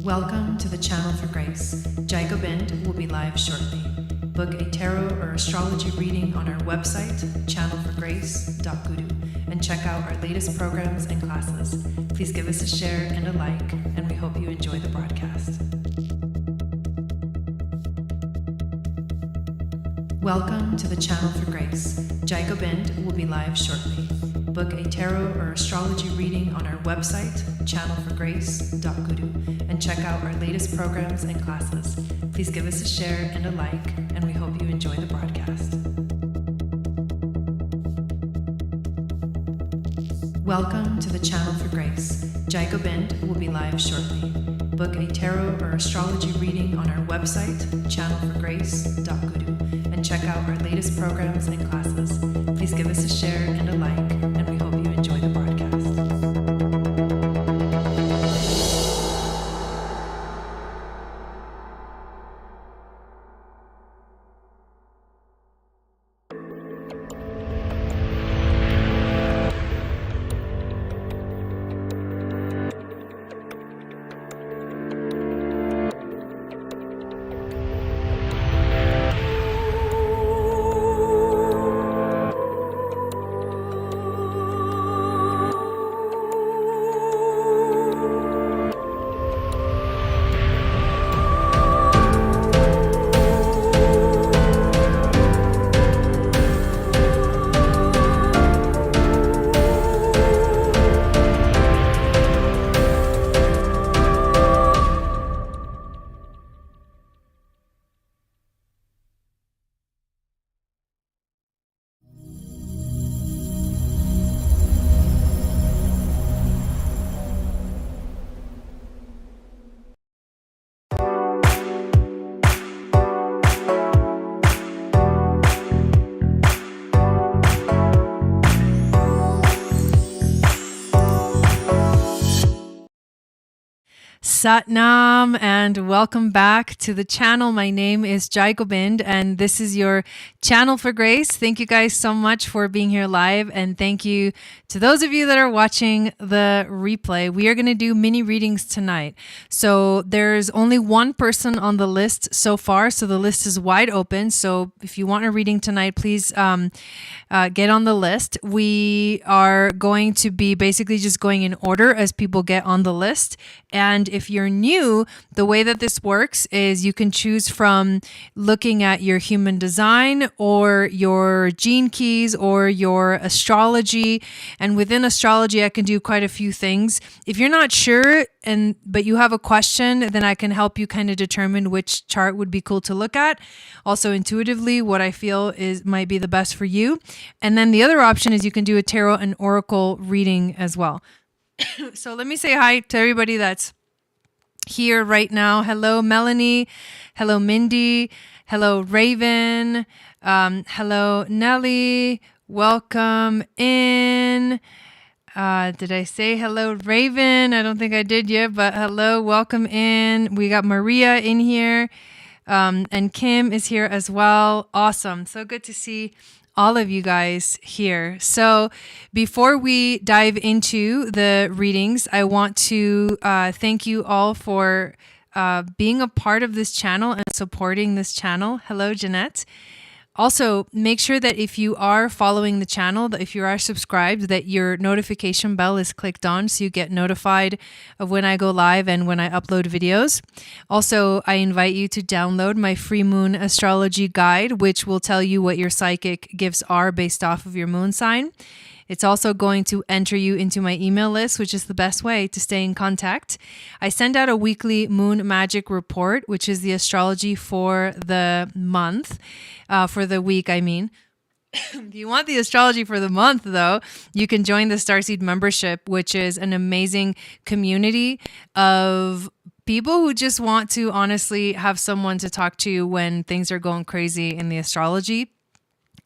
Welcome to the Channel for Grace. Gobind will be live shortly. Book a tarot or astrology reading on our website, channelforgrace.guru, and check out our latest programs and classes. Please give us a share and a like, and we hope you enjoy the broadcast. Welcome to the Channel for Grace. Gobind will be live shortly. Book a tarot or astrology reading on our website, channelforgrace.guru, and check out our latest programs and classes. Please give us a share and a like, and we hope you enjoy the broadcast. Welcome to the Channel for Grace. Gobind will be live shortly. Book a tarot or astrology reading on our website, channelforgrace.guru, and check out our latest programs and classes. Please give us a share and a like, and we hope you enjoy the broadcast. Satnam, and welcome back to the channel. My name is Gobind, and this is your Channel for Grace. Thank you guys so much for being here live, and thank you to those of you that are watching the replay. We are going to do mini readings tonight. So there's only one person on the list so far, so the list is wide open. So if you want a reading tonight, please get on the list. We are going to be basically just going in order as people get on the list. And if you're new, the way that this works is you can choose from looking at your human design or your gene keys or your astrology. And within astrology, I can do quite a few things. If you're not sure but you have a question, then I can help you kind of determine which chart would be cool to look at. Also intuitively, what I feel might be the best for you. And then the other option is you can do a tarot and oracle reading as well. So let me say hi to everybody that's here right now. Hello, Melanie. Hello, Mindy. Hello, Raven. Hello, Nelly. Welcome in. Did I say hello, Raven? I don't think I did yet, but hello, welcome in. We got Maria in here, and Kim is here as well. Awesome. So good to see all of you guys here. So before we dive into the readings, I want to thank you all for being a part of this channel and supporting this channel. Hello, Jeanette. Also, make sure that if you are following the channel, that if you are subscribed, that your notification bell is clicked on so you get notified of when I go live and when I upload videos. Also, I invite you to download my free moon astrology guide, which will tell you what your psychic gifts are based off of your moon sign. It's also going to enter you into my email list, which is the best way to stay in contact. I send out a weekly moon magic report, which is the astrology for the month, for the week, I mean. If you want the astrology for the month, though, you can join the Starseed membership, which is an amazing community of people who just want to honestly have someone to talk to when things are going crazy in the astrology.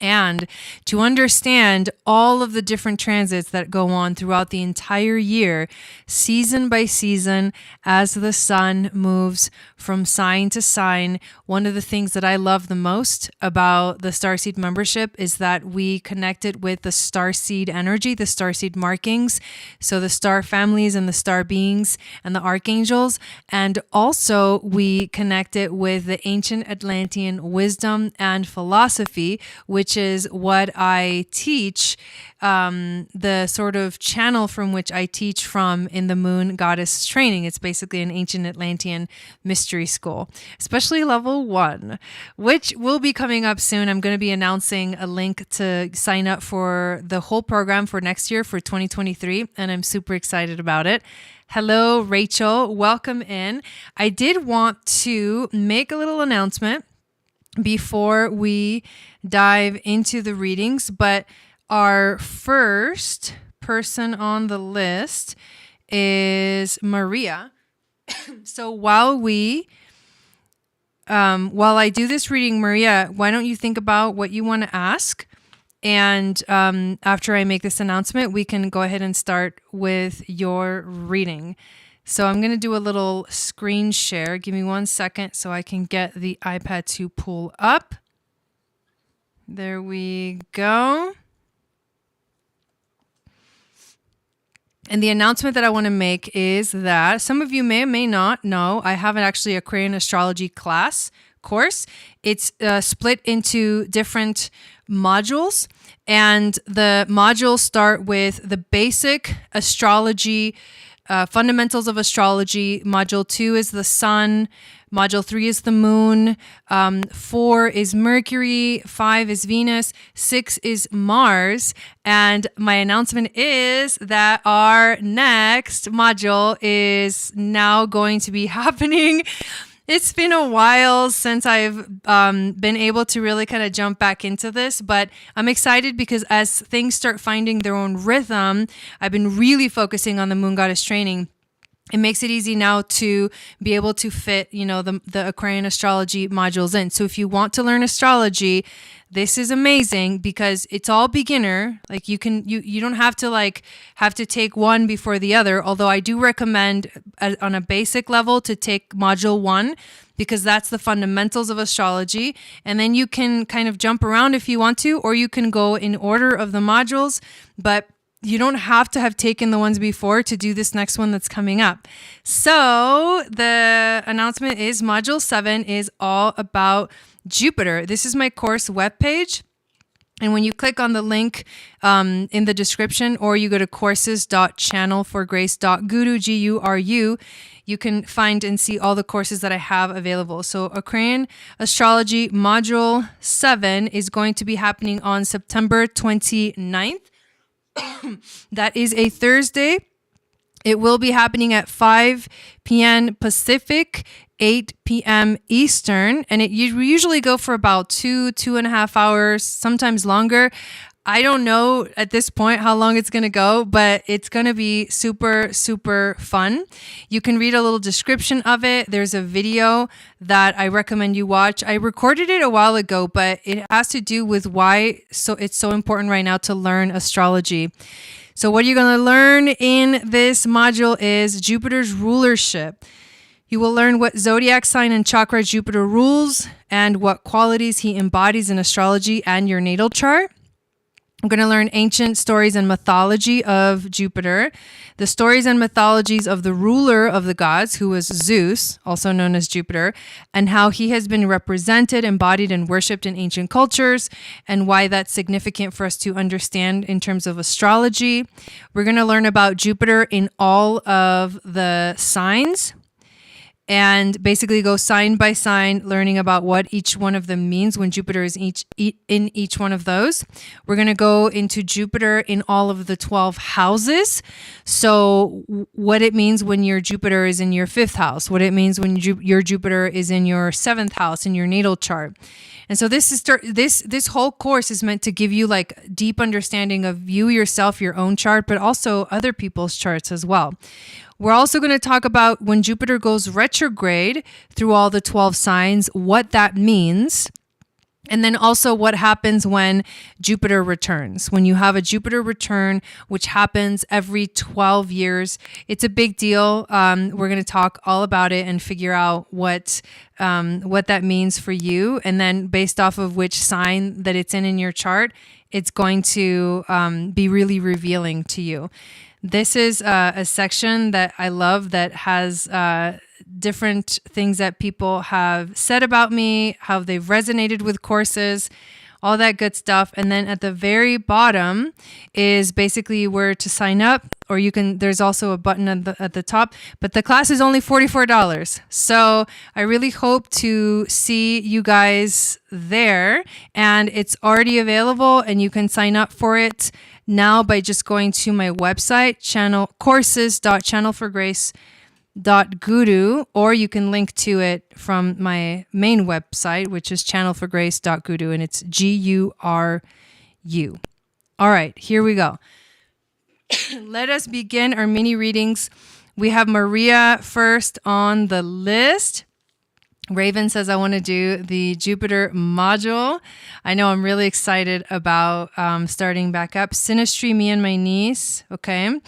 And to understand all of the different transits that go on throughout the entire year, season by season, as the sun moves from sign to sign, one of the things that I love the most about the Starseed membership is that we connect it with the starseed energy, the starseed markings, so the star families and the star beings and the archangels. And also we connect it with the ancient Atlantean wisdom and philosophy, which is what I teach, the sort of channel from which I teach from in the Moon Goddess training. It's basically an ancient Atlantean mystery school, especially level 1, which will be coming up soon. I'm going to be announcing a link to sign up for the whole program for next year, for 2023, and I'm super excited about it. Hello, Rachel. Welcome in. I did want to make a little announcement before we dive into the readings, but our first person on the list is Maria. So while I do this reading, Maria, why don't you think about what you want to ask? And after I make this announcement, we can go ahead and start with your reading. So I'm going to do a little screen share. Give me 1 second so I can get the iPad to pull up. There we go. And the announcement that I want to make is that some of you may or may not know, I have actually a Aquarian astrology course. It's split into different modules, and the modules start with the basic astrology, fundamentals of astrology. Module 2 is the sun. Module 3 is the moon. 4 is Mercury. 5 is Venus. 6 is Mars. And my announcement is that our next module is now going to be happening. It's been a while since I've been able to really kind of jump back into this, but I'm excited because as things start finding their own rhythm, I've been really focusing on the Moon Goddess training. It makes it easy now to be able to fit, the Aquarian astrology modules in. So if you want to learn astrology, this is amazing because it's all beginner. Like you don't have to take one before the other. Although I do recommend on a basic level to take module 1 because that's the fundamentals of astrology. And then you can kind of jump around if you want to, or you can go in order of the modules, but you don't have to have taken the ones before to do this next one that's coming up. So the announcement is Module 7 is all about Jupiter. This is my course webpage. And when you click on the link in the description, or you go to courses.channelforgrace.guru, Guru, you can find and see all the courses that I have available. So Aquarian Astrology Module 7 is going to be happening on September 29th. That is a Thursday. It will be happening at 5 p.m. Pacific, 8 p.m. Eastern, and we usually go for about 2.5 hours, sometimes longer. I don't know at this point how long it's going to go, but it's going to be super, super fun. You can read a little description of it. There's a video that I recommend you watch. I recorded it a while ago, but it has to do with why it's so important right now to learn astrology. So what you're going to learn in this module is Jupiter's rulership. You will learn what zodiac sign and chakra Jupiter rules and what qualities he embodies in astrology and your natal chart. I'm going to learn ancient stories and mythology of Jupiter, the stories and mythologies of the ruler of the gods, who was Zeus, also known as Jupiter, and how he has been represented, embodied, and worshipped in ancient cultures, and why that's significant for us to understand in terms of astrology. We're going to learn about Jupiter in all of the signs, and basically go sign by sign, learning about what each one of them means when Jupiter is in each one of those. We're going to go into Jupiter in all of the 12 houses. So what it means when your Jupiter is in your 5th house, what it means when your Jupiter is in your 7th house in your natal chart. And so this whole course is meant to give you like deep understanding of you yourself, your own chart, but also other people's charts as well. We're also going to talk about when Jupiter goes retrograde through all the 12 signs, what that means, And then also what happens when Jupiter returns. When you have a Jupiter return, which happens every 12 years, it's a big deal. We're going to talk all about it and figure out what that means for you. And then based off of which sign that it's in your chart, it's going to be really revealing to you. This is a section that I love that has different things that people have said about me, how they've resonated with courses, all that good stuff. And then at the very bottom is basically where to sign up, or you can, there's also a button at the top, but the class is only $44. So I really hope to see you guys there, and it's already available and you can sign up for it now by just going to my website, courses.channelforgrace.guru, or you can link to it from my main website, which is channelforgrace.guru, and it's GURU. All right, here we go. Let us begin our mini readings. We have Maria first on the list. Raven says, I want to do the Jupiter module. I know I'm really excited about starting back up. Synastry, me and my niece. Okay.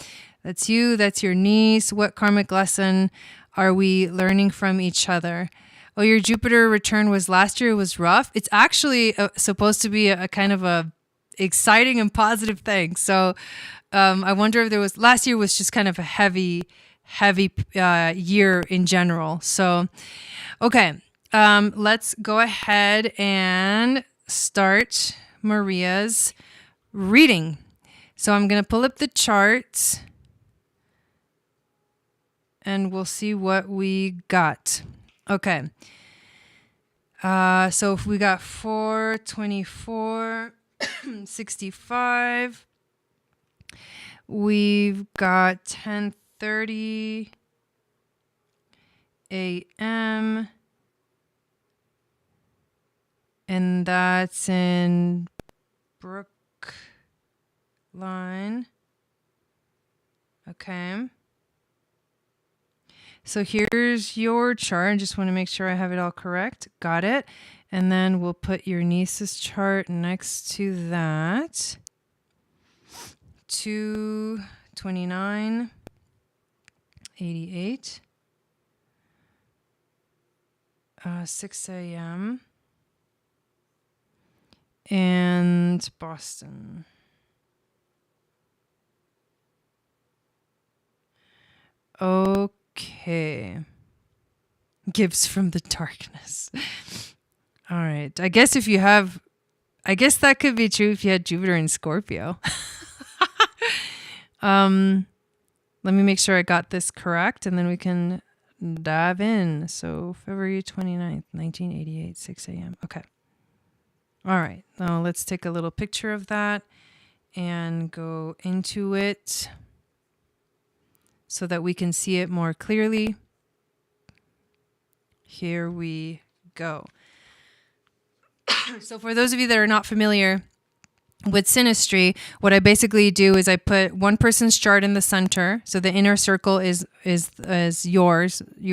That's you. That's your niece. What karmic lesson are we learning from each other? Oh, your Jupiter return was last year. It was rough. It's actually supposed to be a kind of a exciting and positive thing. So I wonder if there was, last year was just kind of a heavy year in general. So, okay, let's go ahead and start Maria's reading. So I'm going to pull up the charts and we'll see what we got. Okay. So if we got 424, 65, we've got 10:30 a.m. and that's in Brookline. Okay. So here's your chart. I just want to make sure I have it all correct. Got it. And then we'll put your niece's chart next to that. 2:29:88. 6 a.m. and Boston. Okay. Gifts from the darkness. All right. I guess that could be true if you had Jupiter in Scorpio. Let me make sure I got this correct and then we can dive in. So February 29th, 1988, 6 a.m. Okay. All right. Now let's take a little picture of that and go into it so that we can see it more clearly. Here we go. So for those of you that are not familiar with synastry, what I basically do is I put one person's chart in the center. So the inner circle is your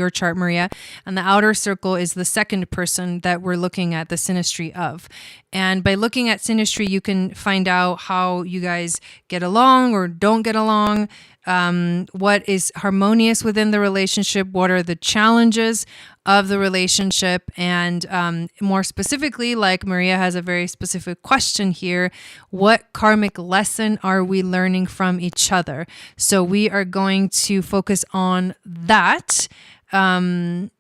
chart, Maria, and the outer circle is the second person that we're looking at the synastry of. And by looking at synastry, you can find out how you guys get along or don't get along, what is harmonious within the relationship, what are the challenges of the relationship, and more specifically, like Maria has a very specific question here, what karmic lesson are we learning from each other? So we are going to focus on that when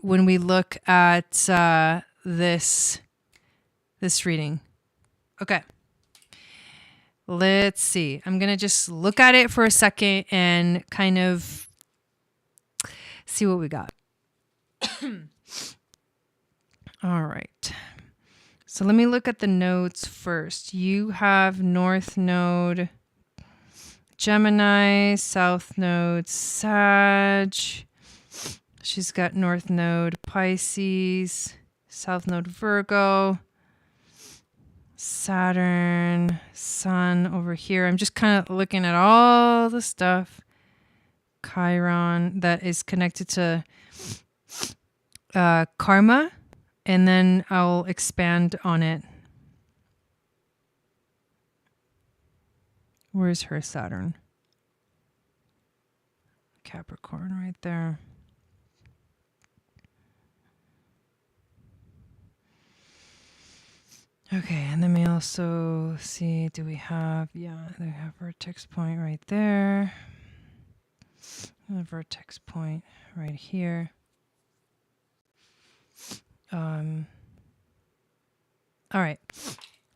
we look at this reading. Okay. Let's see. I'm going to just look at it for a second and kind of see what we got. All right. So let me look at the nodes first. You have North Node Gemini, South Node Sag. She's got North Node Pisces, South Node Virgo, Saturn, Sun over here. I'm just kind of looking at all the stuff. Chiron that is connected to karma and then I'll expand on it. Where's her Saturn? Capricorn right there. Okay, and then we also see, do we have, yeah, they have vertex point right there. And a vertex point right here. All right.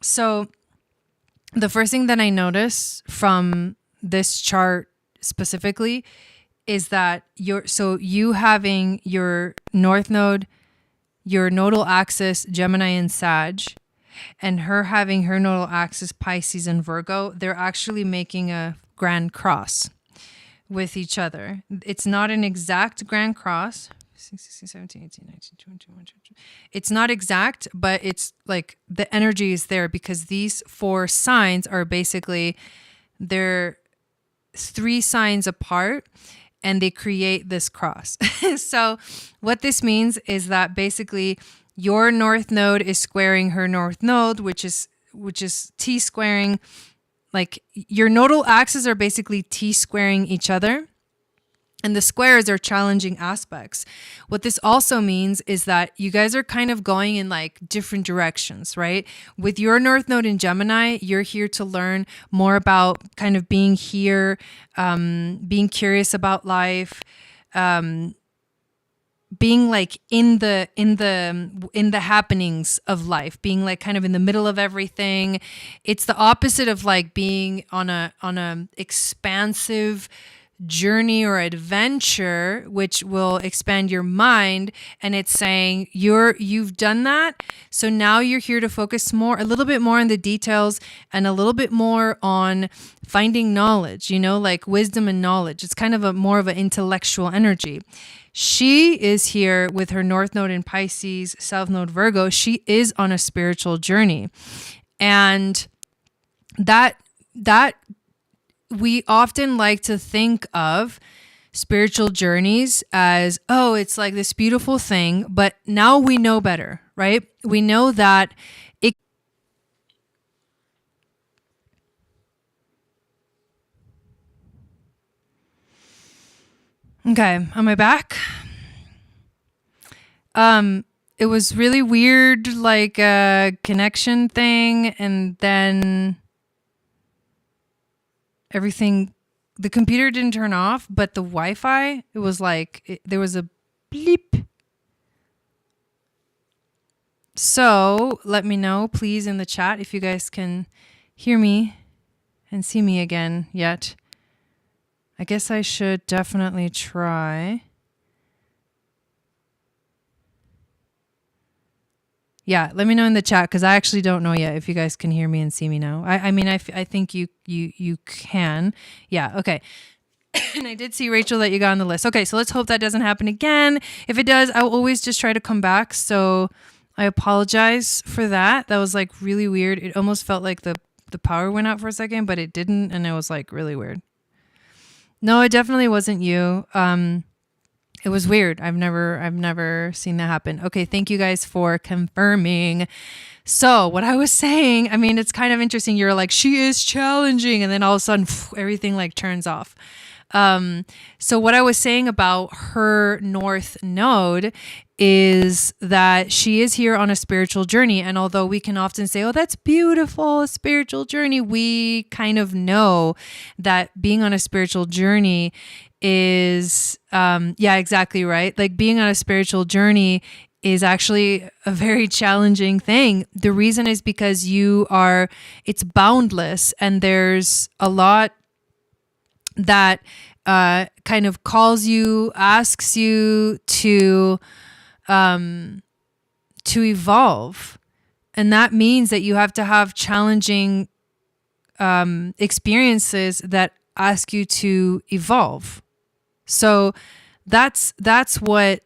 So the first thing that I notice from this chart specifically is that you having your North Node, your nodal axis, Gemini and Sag, and her having her nodal axis, Pisces and Virgo, they're actually making a grand cross with each other. It's not an exact grand cross. 16, 17, 18, 19, 20, 21, 22. It's not exact, but it's like the energy is there because these 4 signs are basically, they're 3 signs apart and they create this cross. So what this means is that basically your North Node is squaring her North Node, which is T squaring, like your nodal axes are basically T squaring each other. And the squares are challenging aspects. What this also means is that you guys are kind of going in like different directions, right? With your North Node in Gemini, you're here to learn more about kind of being here, being curious about life, being like in the happenings of life, being like kind of in the middle of everything. It's the opposite of like being on a expansive journey or adventure, which will expand your mind. And it's saying you've done that. So now you're here to focus a little bit more on the details and a little bit more on finding knowledge, like wisdom and knowledge. It's kind of more of an intellectual energy. She is here with her North Node in Pisces, South Node Virgo. She is on a spiritual journey. And that we often like to think of spiritual journeys as, oh, it's like this beautiful thing, but now we know better, right? We know that it. Okay, am I back? It was really weird, like a connection thing, and then everything, the computer didn't turn off, but the Wi-Fi, it was like, there was a bleep. So let me know, please, in the chat if you guys can hear me and see me again yet. I guess I should definitely try. Yeah, let me know in the chat because I actually don't know yet if you guys can hear me and see me now. I mean, I think you can. Yeah, okay. And I did see, Rachel, that you got on the list. Okay, so let's hope that doesn't happen again. If it does, I'll always just try to come back. So I apologize for that. That was like really weird. It almost felt like the power went out for a second, but it didn't. And it was like really weird. No, it definitely wasn't you. It was weird. I've never seen that happen. Okay, thank you guys for confirming. So what I was saying, I mean, it's kind of interesting. You're like, she is challenging, and then all of a sudden, everything like turns off. So what I was saying about her North Node is that she is here on a spiritual journey. And although we can often say, oh, that's beautiful, a spiritual journey, we kind of know that being on a spiritual journey is, yeah, exactly right. Like being on a spiritual journey is actually a very challenging thing. The reason is because it's boundless, and there's a lot that kind of calls you, asks you to evolve. And that means that you have to have challenging experiences that ask you to evolve. So that's what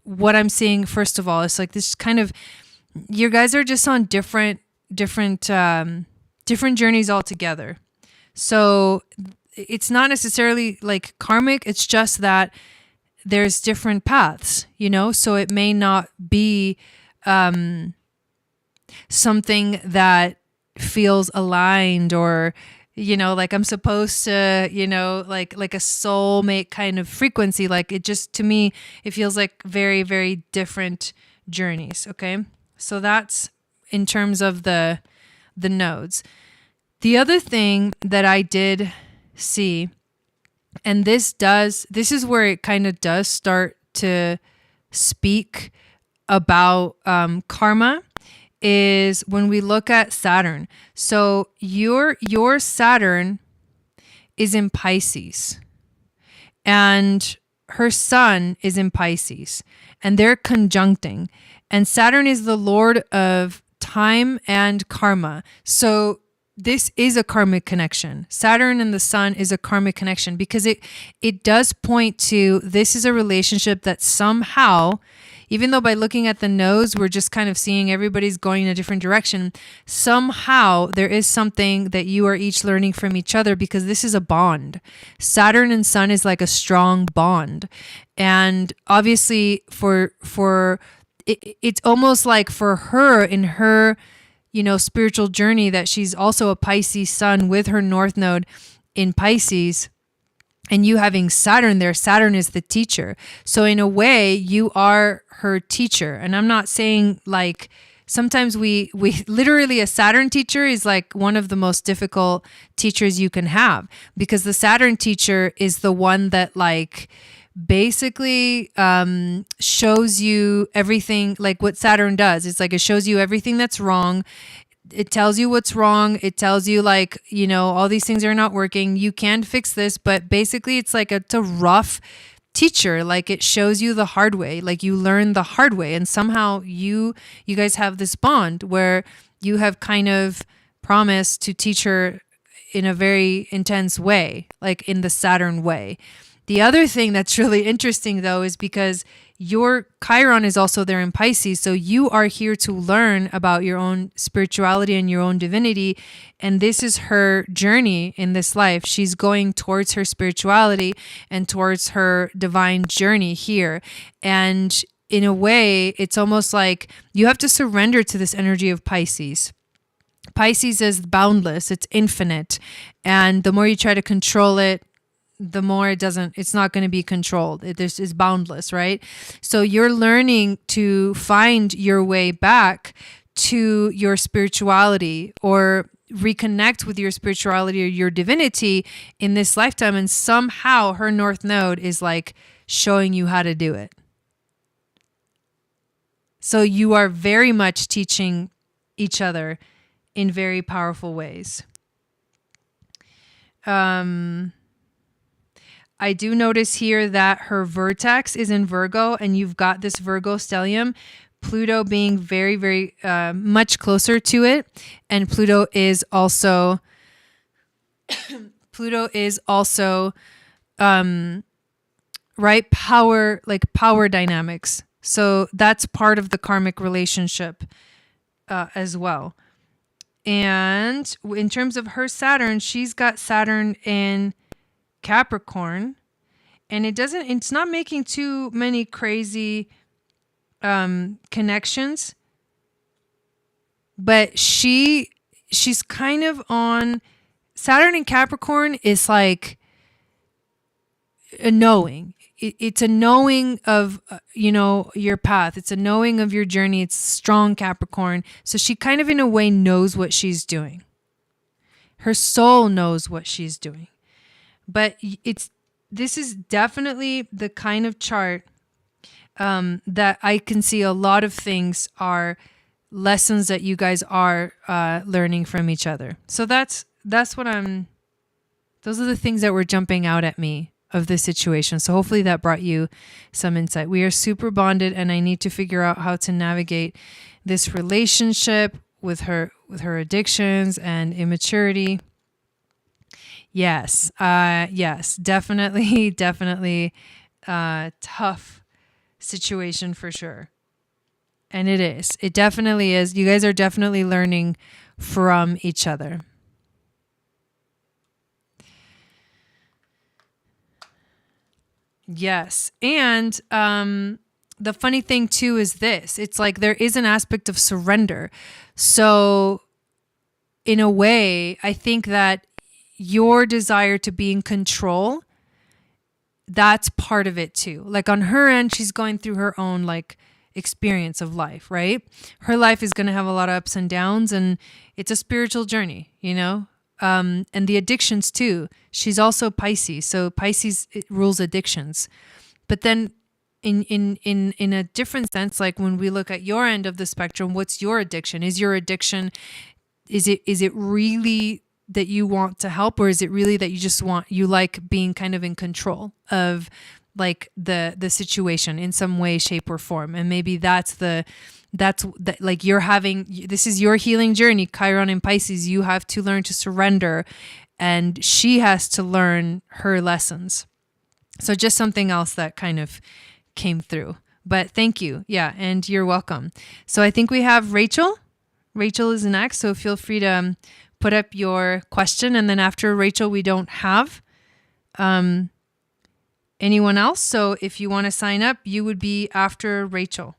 I'm seeing. First of all, it's like this kind of, you guys are just on different journeys altogether. So it's not necessarily like karmic. It's just that there's different paths, so it may not be something that feels aligned, or like I'm supposed to, like a soulmate kind of frequency. Like it just, to me, it feels like very, very different journeys. Okay. So that's in terms of the nodes. The other thing that I did see, and this is where it kind of does start to speak about karma, is when we look at Saturn. So your Saturn is in Pisces, and her sun is in Pisces, and they're conjuncting. And Saturn is the lord of time and karma. So this is a karmic connection. Saturn and the sun is a karmic connection, because it does point to, this is a relationship that somehow, even though by looking at the nodes, we're just kind of seeing everybody's going in a different direction, somehow there is something that you are each learning from each other, because this is a bond. Saturn and sun is like a strong bond. And obviously it's almost like for her, in her, spiritual journey, that she's also a Pisces sun with her north node in Pisces. And you having Saturn there, Saturn is the teacher. So in a way, you are her teacher. And I'm not saying like, sometimes we literally, a Saturn teacher is like one of the most difficult teachers you can have, because the Saturn teacher is the one that like basically shows you everything, like what Saturn does. It's like it shows you everything that's wrong. It tells you what's wrong. It tells you like, all these things are not working. You can fix this, but basically it's like it's a rough teacher. Like it shows you the hard way, like you learn the hard way. And somehow you guys have this bond where you have kind of promised to teach her in a very intense way, like in the Saturn way. The other thing that's really interesting though, is because your Chiron is also there in Pisces. So you are here to learn about your own spirituality and your own divinity. And this is her journey in this life. She's going towards her spirituality and towards her divine journey here. And in a way, it's almost like you have to surrender to this energy of Pisces. Pisces is boundless. It's infinite. And the more you try to control it, the more it's not going to be controlled. This is boundless, right? So you're learning to find your way back to your spirituality, or reconnect with your spirituality or your divinity in this lifetime. And somehow her North Node is like showing you how to do it. So you are very much teaching each other in very powerful ways. I do notice here that her vertex is in Virgo, and you've got this Virgo stellium, Pluto being very, very much closer to it. And Pluto is also right, power dynamics. So that's part of the karmic relationship as well. And in terms of her Saturn, she's got Saturn in Capricorn, and it's not making too many crazy connections, but she's kind of on Saturn in Capricorn is like a knowing. It's a knowing of your path. It's a knowing of your journey. It's strong Capricorn. So she kind of in a way knows what she's doing. Her soul knows what she's doing. But this is definitely the kind of chart that I can see a lot of things are lessons that you guys are learning from each other. So those are the things that were jumping out at me of this situation. So hopefully that brought you some insight. We are super bonded, and I need to figure out how to navigate this relationship with her addictions and immaturity. Yes, definitely tough situation for sure. And it definitely is. You guys are definitely learning from each other. Yes. And the funny thing too is this. It's like there is an aspect of surrender. So in a way, I think that your desire to be in control, that's part of it too. Like on her end, she's going through her own like experience of life, right? Her life is going to have a lot of ups and downs, and it's a spiritual journey, you know? And the addictions too. She's also Pisces. So Pisces, it rules addictions. But then in a different sense, like when we look at your end of the spectrum, what's your addiction? Is your addiction, is it really that you want to help, or is it really that you like being kind of in control of like the situation in some way, shape, or form? And maybe that's like you're having, this is your healing journey, Chiron and Pisces. You have to learn to surrender, and she has to learn her lessons. So just something else that kind of came through. But thank you. Yeah, and you're welcome. So I think we have Rachel. Rachel is next, so feel free to put up your question. And then after Rachel, we don't have anyone else. So if you want to sign up, you would be after Rachel.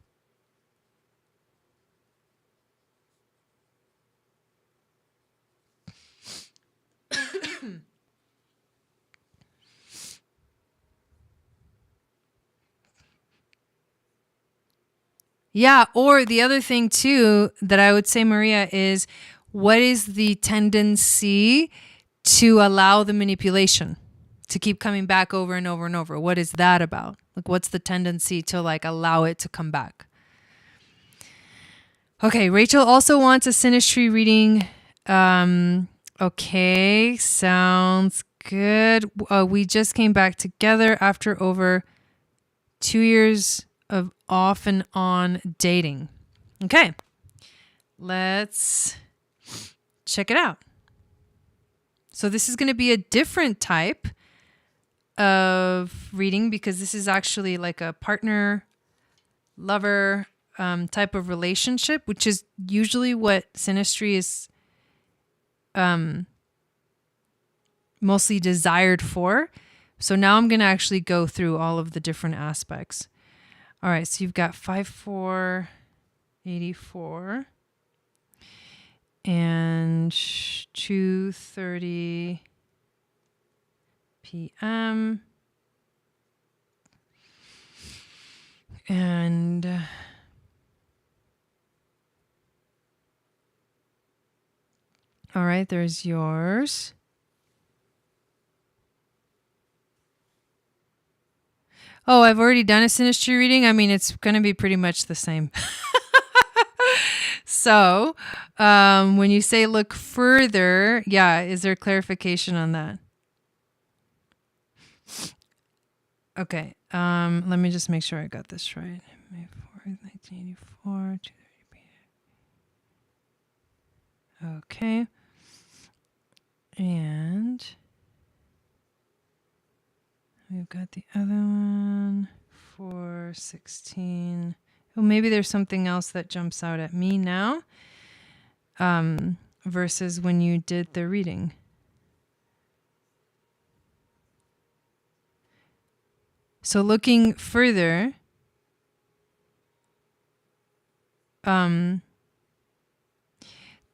Yeah, or the other thing too that I would say, Maria, is what is the tendency to allow the manipulation to keep coming back over and over and over? What is that about? Like, what's the tendency to like allow it to come back? Okay, Rachel also wants a synastry reading. Okay, sounds good. We just came back together after over 2 years of off and on dating. Okay, let's check it out. So this is going to be a different type of reading because this is actually like a partner, lover type of relationship, which is usually what synastry is mostly desired for. So now I'm going to actually go through all of the different aspects. All right, so you've got 5/4/84 and 2:30 p.m. And all right, there's yours. Oh, I've already done a synastry reading. I mean, it's going to be pretty much the same. So when you say look further, yeah, is there clarification on that? Okay, let me just make sure I got this right. May 4th, 1984, 2:30 p.m. Okay. And we've got the other one, 4/16. Oh, maybe there's something else that jumps out at me now versus when you did the reading. So looking further, do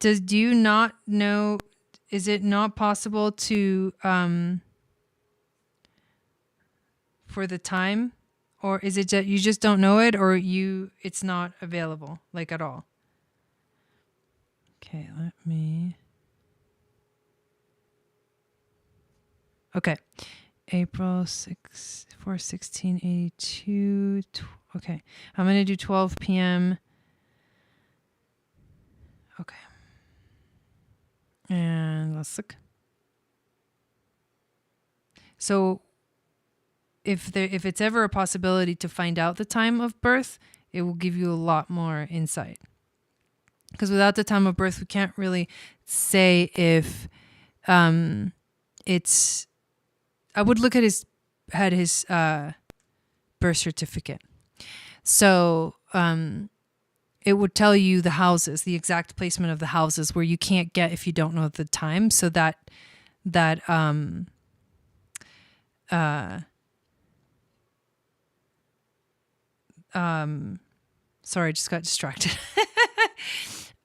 you not know, is it not possible to, for the time? Or is it that you just don't know it, or it's not available, like at all? Okay, let me... Okay. April 6, 4/16/82. Okay. I'm going to do 12 p.m. Okay. And let's look. So if it's ever a possibility to find out the time of birth, it will give you a lot more insight. Because without the time of birth, we can't really say if it's... I would look at his birth certificate. So it would tell you the houses, the exact placement of the houses, where you can't get if you don't know the time. So that Sorry, I just got distracted.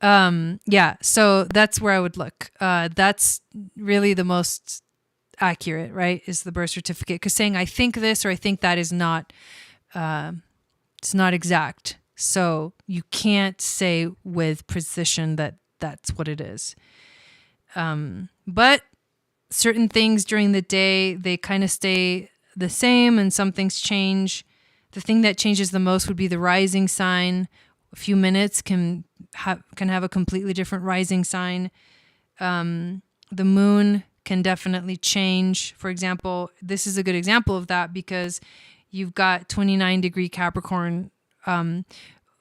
Yeah, so that's where I would look. That's really the most accurate, right? Is the birth certificate. Because saying I think this or I think that is not, it's not exact. So you can't say with precision that that's what it is. But certain things during the day, they kind of stay the same and some things change. The thing that changes the most would be the rising sign. A few minutes can have a completely different rising sign. The moon can definitely change. For example, this is a good example of that because you've got 29-degree Capricorn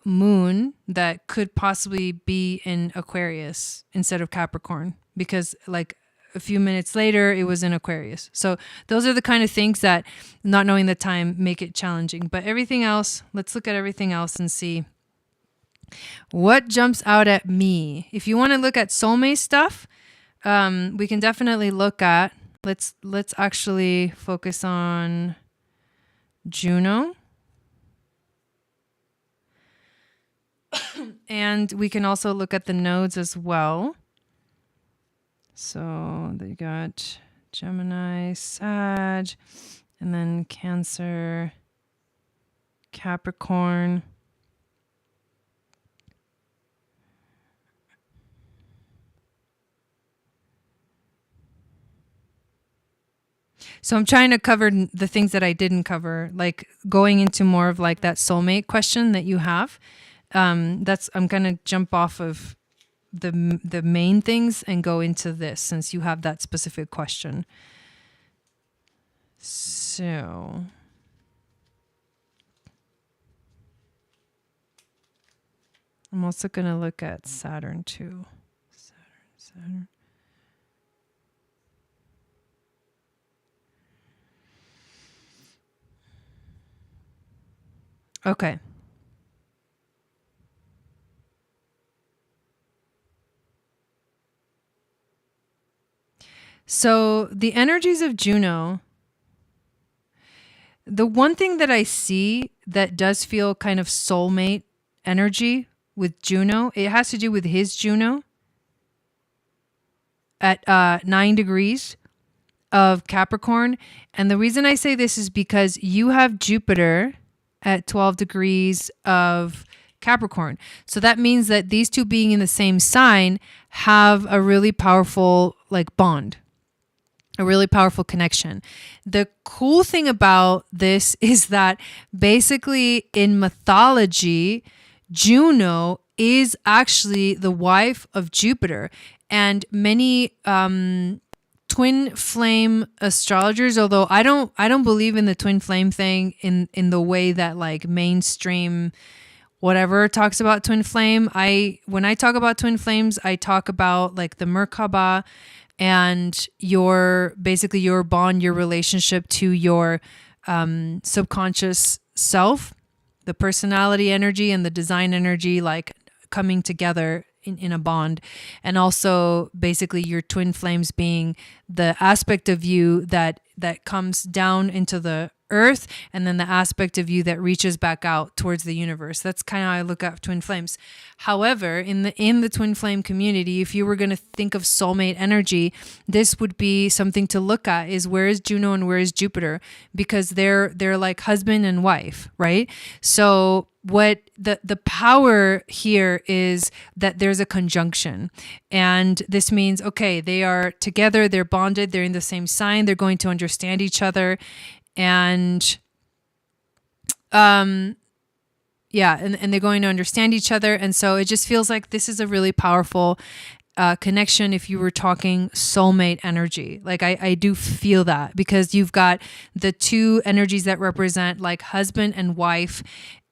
moon that could possibly be in Aquarius instead of Capricorn because like a few minutes later it was in Aquarius. So those are the kind of things that not knowing the time make it challenging. But everything else, let's look at everything else and see what jumps out at me. If you want to look at soulmate stuff, we can definitely look at, let's actually focus on Juno. And we can also look at the nodes as well. So they got Gemini, Sag, and then Cancer, Capricorn. So I'm trying to cover the things that I didn't cover, like going into more of like that soulmate question that you have. I'm gonna jump off of the main things and go into this since you have that specific question. So I'm also gonna look at Saturn too. Saturn. Okay. So the energies of Juno, the one thing that I see that does feel kind of soulmate energy with Juno, it has to do with his Juno at 9 degrees of Capricorn. And the reason I say this is because you have Jupiter at 12 degrees of Capricorn. So that means that these two being in the same sign have a really powerful like bond, a really powerful connection. The cool thing about this is that basically in mythology, Juno is actually the wife of Jupiter, and many twin flame astrologers, although I don't believe in the twin flame thing in the way that like mainstream whatever talks about twin flame. When I talk about twin flames, I talk about like the Merkaba and your bond, your relationship to your subconscious self, the personality energy and the design energy like coming together in a bond. And also basically your twin flames being the aspect of you that comes down into the earth, and then the aspect of you that reaches back out towards the universe. That's kind of how I look at twin flames. However, in the twin flame community, if you were going to think of soulmate energy, this would be something to look at, is where is Juno and where is Jupiter, because they're like husband and wife, right? So what the power here is that there's a conjunction, and this means, okay, they are together, they're bonded, they're in the same sign, they're going to understand each other. And and they're going to understand each other. And so it just feels like this is a really powerful connection if you were talking soulmate energy. Like I do feel that, because you've got the two energies that represent like husband and wife,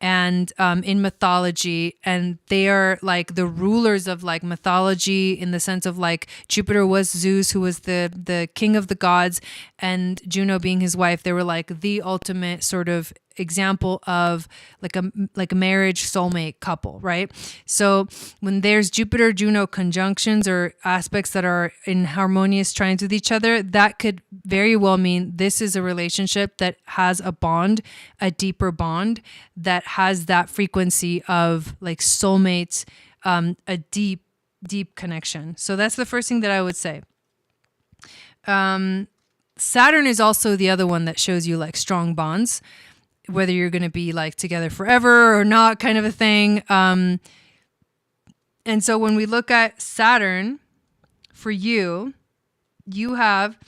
and in mythology, and they are like the rulers of like mythology, in the sense of like Jupiter was Zeus, who was the king of the gods, and Juno being his wife. They were like the ultimate sort of example of like a marriage soulmate couple, right? So when there's Jupiter Juno conjunctions or aspects that are in harmonious trines with each other, that could very well mean this is a relationship that has a bond, a deeper bond that has that frequency of like soulmates, a deep connection. So that's the first thing that I would say. Saturn is also the other one that shows you like strong bonds, whether you're going to be like together forever or not, kind of a thing. And so when we look at Saturn for you, you have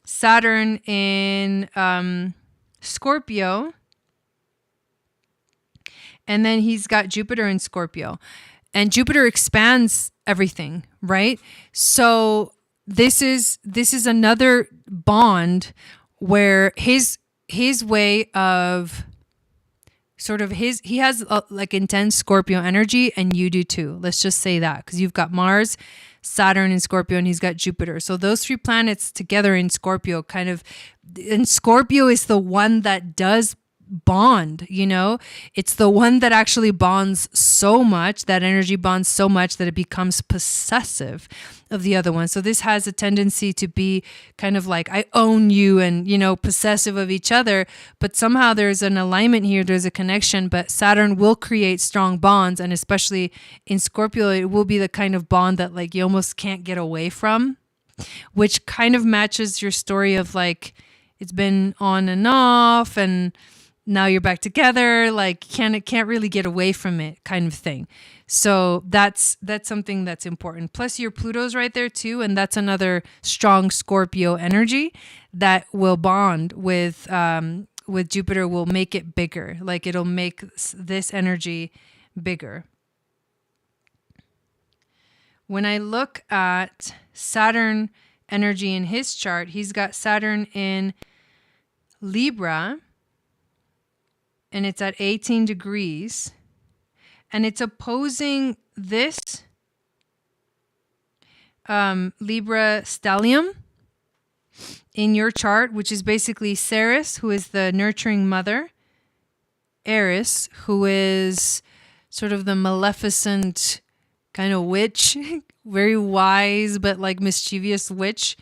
Saturn in Scorpio, and then he's got Jupiter in Scorpio, and Jupiter expands everything, right? So this is another bond where his way of sort of he has like intense Scorpio energy, and you do too. Let's just say that, because you've got Mars, Saturn in Scorpio, and he's got Jupiter. So those three planets together in Scorpio and Scorpio is the one that does bond, it's the one that actually bonds so much, that energy bonds so much that it becomes possessive of the other one. So this has a tendency to be kind of like, I own you, and possessive of each other, but somehow there's an alignment here, there's a connection. But Saturn will create strong bonds, and especially in Scorpio, it will be the kind of bond that like you almost can't get away from, which kind of matches your story of like it's been on and off, and now you're back together, like can't really get away from it, kind of thing. So that's something that's important. Plus your Pluto's right there too, and that's another strong Scorpio energy that will bond with Jupiter, will make it bigger. Like it'll make this energy bigger. When I look at Saturn energy in his chart, he's got Saturn in Libra, and it's at 18 degrees, and it's opposing this Libra stellium in your chart, which is basically Ceres, who is the nurturing mother, Eris, who is sort of the maleficent kind of witch, very wise but like mischievous witch,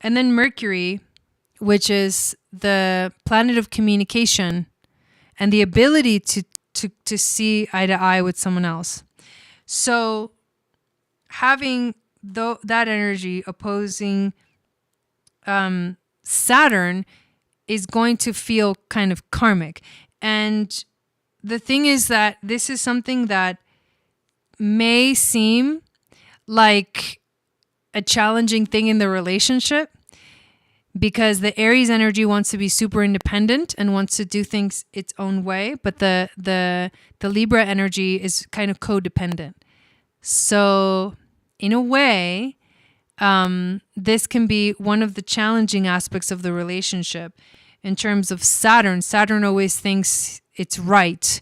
and then Mercury, which is the planet of communication and the ability to see eye to eye with someone else. So having that energy opposing Saturn is going to feel kind of karmic. And the thing is that this is something that may seem like a challenging thing in the relationship, because the Aries energy wants to be super independent and wants to do things its own way, but the Libra energy is kind of codependent. So in a way, this can be one of the challenging aspects of the relationship in terms of Saturn. Saturn always thinks it's right.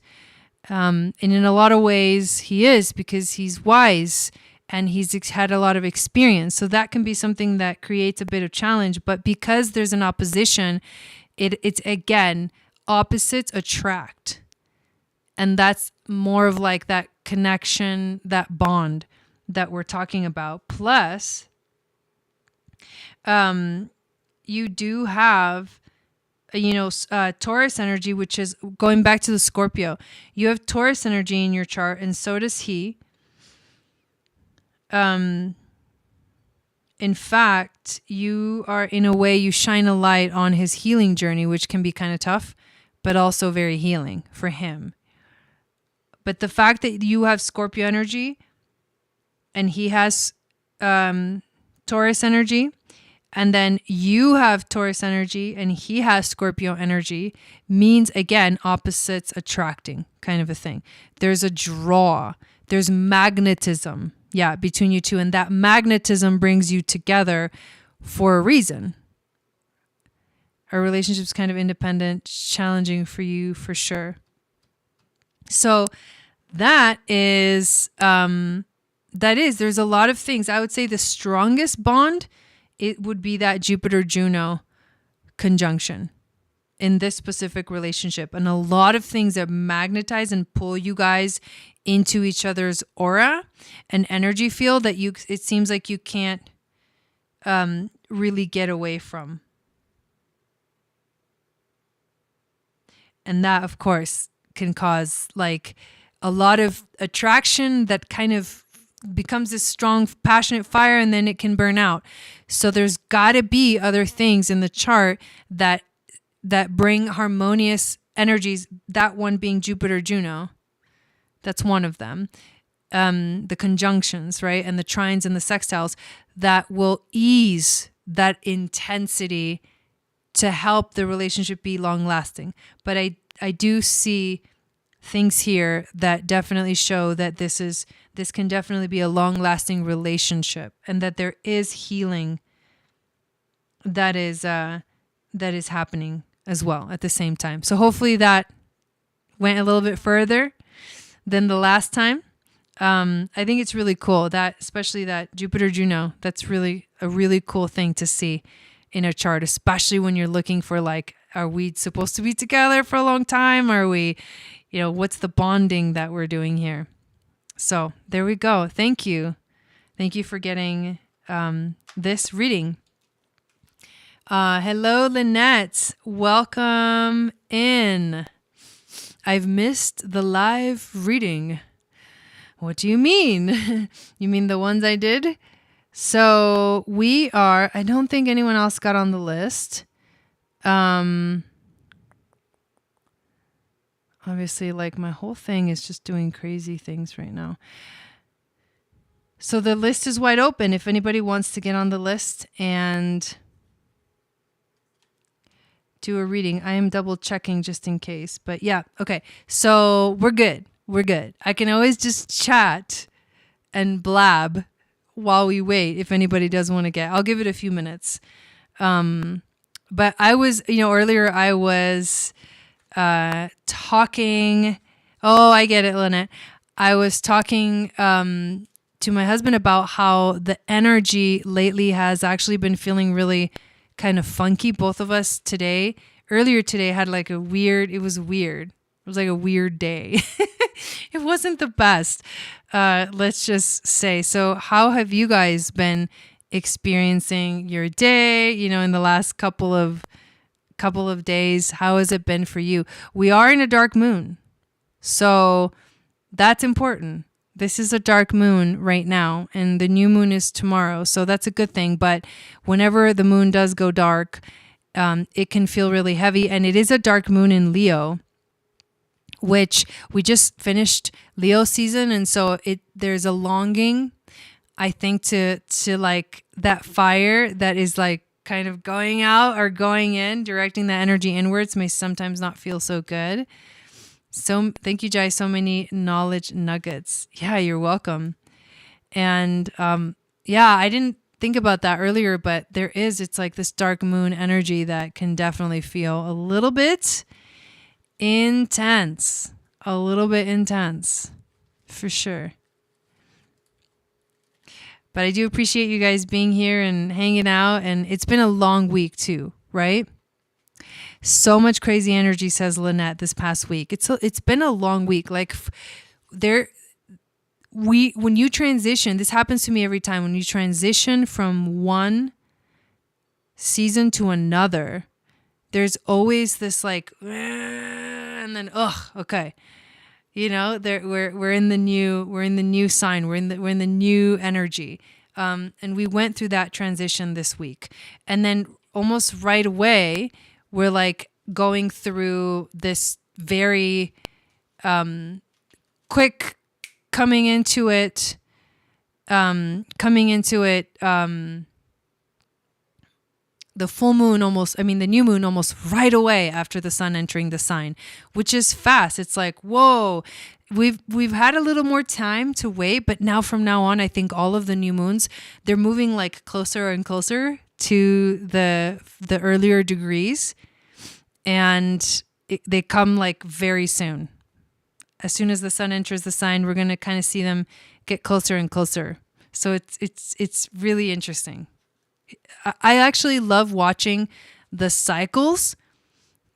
And in a lot of ways he is, because he's wise and he's had a lot of experience. So that can be something that creates a bit of challenge. But because there's an opposition, it's again, opposites attract. And that's more of like that connection, that bond that we're talking about. Plus, you do have, Taurus energy, which is going back to the Scorpio. You have Taurus energy in your chart, and so does he. In fact, you are, in a way, you shine a light on his healing journey, which can be kind of tough, but also very healing for him. But the fact that you have Scorpio energy and he has Taurus energy, and then you have Taurus energy and he has Scorpio energy, means, again, opposites attracting, kind of a thing. There's a draw. There's magnetism. Yeah, between you two. And that magnetism brings you together for a reason. Our relationship's kind of independent, challenging for you for sure. So there's a lot of things. I would say the strongest bond, it would be that Jupiter-Juno conjunction. in this specific relationship, and a lot of things that magnetize and pull you guys into each other's aura and energy field that it seems like you can't really get away from. And that, of course, can cause like a lot of attraction that kind of becomes this strong, passionate fire, and then it can burn out. So there's got to be other things in the chart that bring harmonious energies, that one being Jupiter, Juno. That's one of them. The conjunctions, right? And the trines and the sextiles that will ease that intensity to help the relationship be long lasting. But I do see things here that definitely show that this can definitely be a long lasting relationship, and that there is healing that is happening as well at the same time. So hopefully that went a little bit further than the last time. I think it's really cool that, especially that Jupiter Juno, that's really a really cool thing to see in a chart, especially when you're looking for like, are we supposed to be together for a long time? Are we, what's the bonding that we're doing here? So there we go. Thank you. Thank you for getting this reading. Hello, Lynette. Welcome in. I've missed the live reading. What do you mean? You mean the ones I did? So I don't think anyone else got on the list. Obviously, like my whole thing is just doing crazy things right now. So the list is wide open if anybody wants to get on the list and do a reading. I am double checking just in case, but yeah. Okay. So we're good. We're good. I can always just chat and blab while we wait. If anybody does want to I'll give it a few minutes. But I was, earlier I was, talking. Oh, I get it, Lynette. I was talking, to my husband about how the energy lately has actually been feeling really kind of funky. Both of us earlier today had like it was weird. It was like a weird day. It wasn't the best. Let's just say. So how have you guys been experiencing your day, in the last couple of days? How has it been for you? We are in a dark moon. So that's important. This is a dark moon right now, and the new moon is tomorrow. So that's a good thing. But whenever the moon does go dark, it can feel really heavy. And it is a dark moon in Leo, which we just finished Leo season. And so there's a longing, I think, to like that fire that is like kind of going out or going in, directing the energy inwards may sometimes not feel so good. So thank you, Jai. So many knowledge nuggets. Yeah, you're welcome. And I didn't think about that earlier, but it's like this dark moon energy that can definitely feel a little bit intense. For sure. But I do appreciate you guys being here and hanging out. And it's been a long week too, right? So much crazy energy, says Lynette, this past week. It's been a long week. Like when you transition, this happens to me every time. When you transition from one season to another, there's always this like, and then, okay. We're in the new sign. We're in the new energy. And we went through that transition this week. And then almost right away, we're like going through this very quick coming into it. The full moon the new moon almost right away after the sun entering the sign, which is fast. It's like, whoa, we've had a little more time to wait, but from now on, I think all of the new moons, they're moving like closer and closer to the earlier degrees, and they come like very soon. As soon as the sun enters the sign, we're going to kind of see them get closer and closer. So it's really interesting. I actually love watching the cycles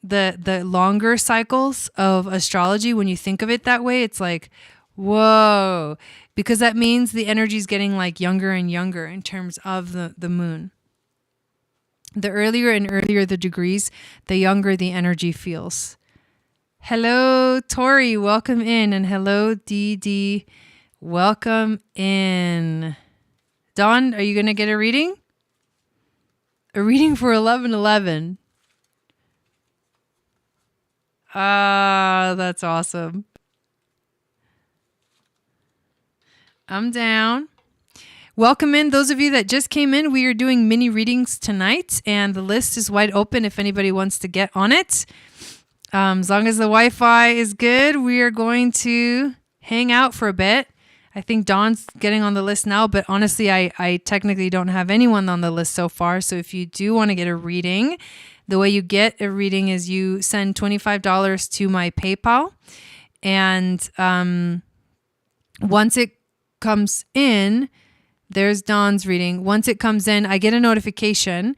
the longer cycles of astrology, when you think of it that way, it's like, whoa, because that means the energy is getting like younger and younger in terms of the moon. The earlier and earlier the degrees, the younger the energy feels. Hello, Tori, welcome in. And hello, Dee Dee, welcome in. Dawn, are you going to get a reading? A reading for 11/11. Ah, that's awesome. I'm down. Welcome in those of you that just came in. We are doing mini readings tonight, and the list is wide open if anybody wants to get on it. As long as the Wi-Fi is good, we are going to hang out for a bit. I think Dawn's getting on the list now, but honestly, I technically don't have anyone on the list so far. So if you do want to get a reading, the way you get a reading is you send $25 to my PayPal, and once it comes in, there's Dawn's reading. Once it comes in, I get a notification,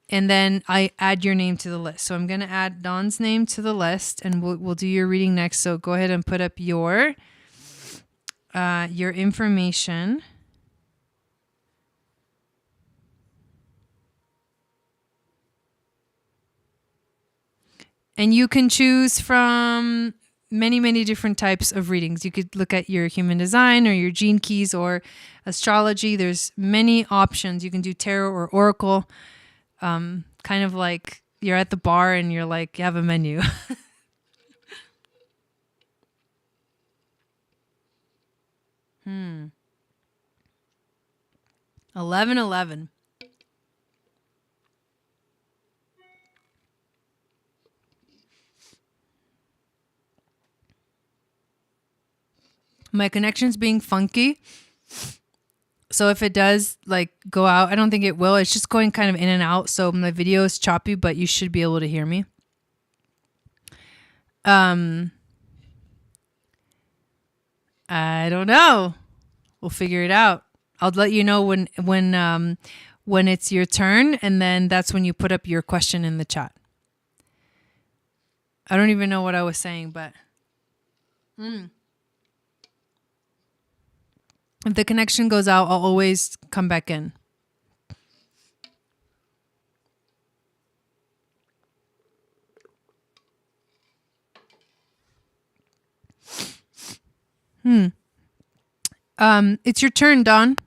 and then I add your name to the list. So I'm going to add Dawn's name to the list, and we'll do your reading next. So go ahead and put up your information. And you can choose from many, many different types of readings. You could look at your human design or your gene keys or astrology. There's many options. You can do tarot or oracle. Kind of like you're at the bar and you're like, you have a menu. 11/11. My connection's being funky. So if it does like go out, I don't think it will. It's just going kind of in and out. So my video is choppy, but you should be able to hear me. I don't know. We'll figure it out. I'll let you know when it's your turn, and then that's when you put up your question in the chat. I don't even know what I was saying, but if the connection goes out, I'll always come back in. It's your turn, Dawn.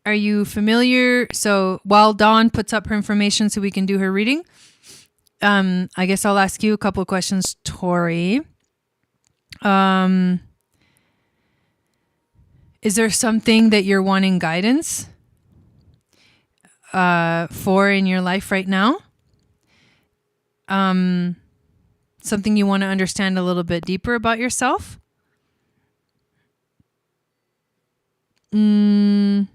Are you familiar? So while Dawn puts up her information so we can do her reading, I guess I'll ask you a couple of questions, Tori. Is there something that you're wanting guidance for in your life right now? Something you want to understand a little bit deeper about yourself? And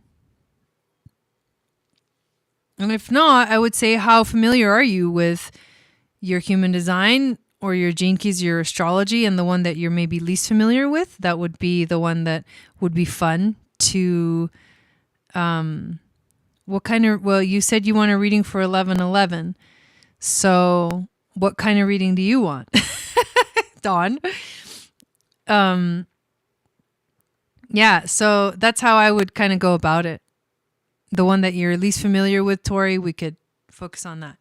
if not, I would say, how familiar are you with your human design or your gene keys, your astrology, and the one that you're maybe least familiar with? That would be the one that would be fun to, what kind of, well, you said you want a reading for 11/11. So what kind of reading do you want? Dawn? Yeah, so that's how I would kind of go about it. The one that you're least familiar with, Tori, we could focus on that.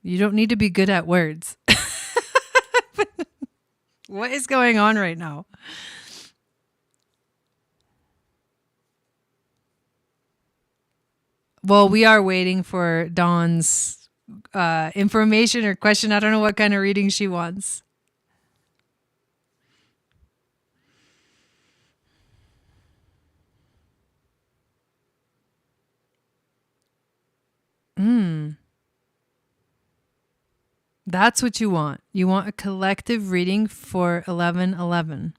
You don't need to be good at words. What is going on right now? Well, we are waiting for Dawn's information or question. I don't know what kind of reading she wants. That's what you want. You want a collective reading for 11/11.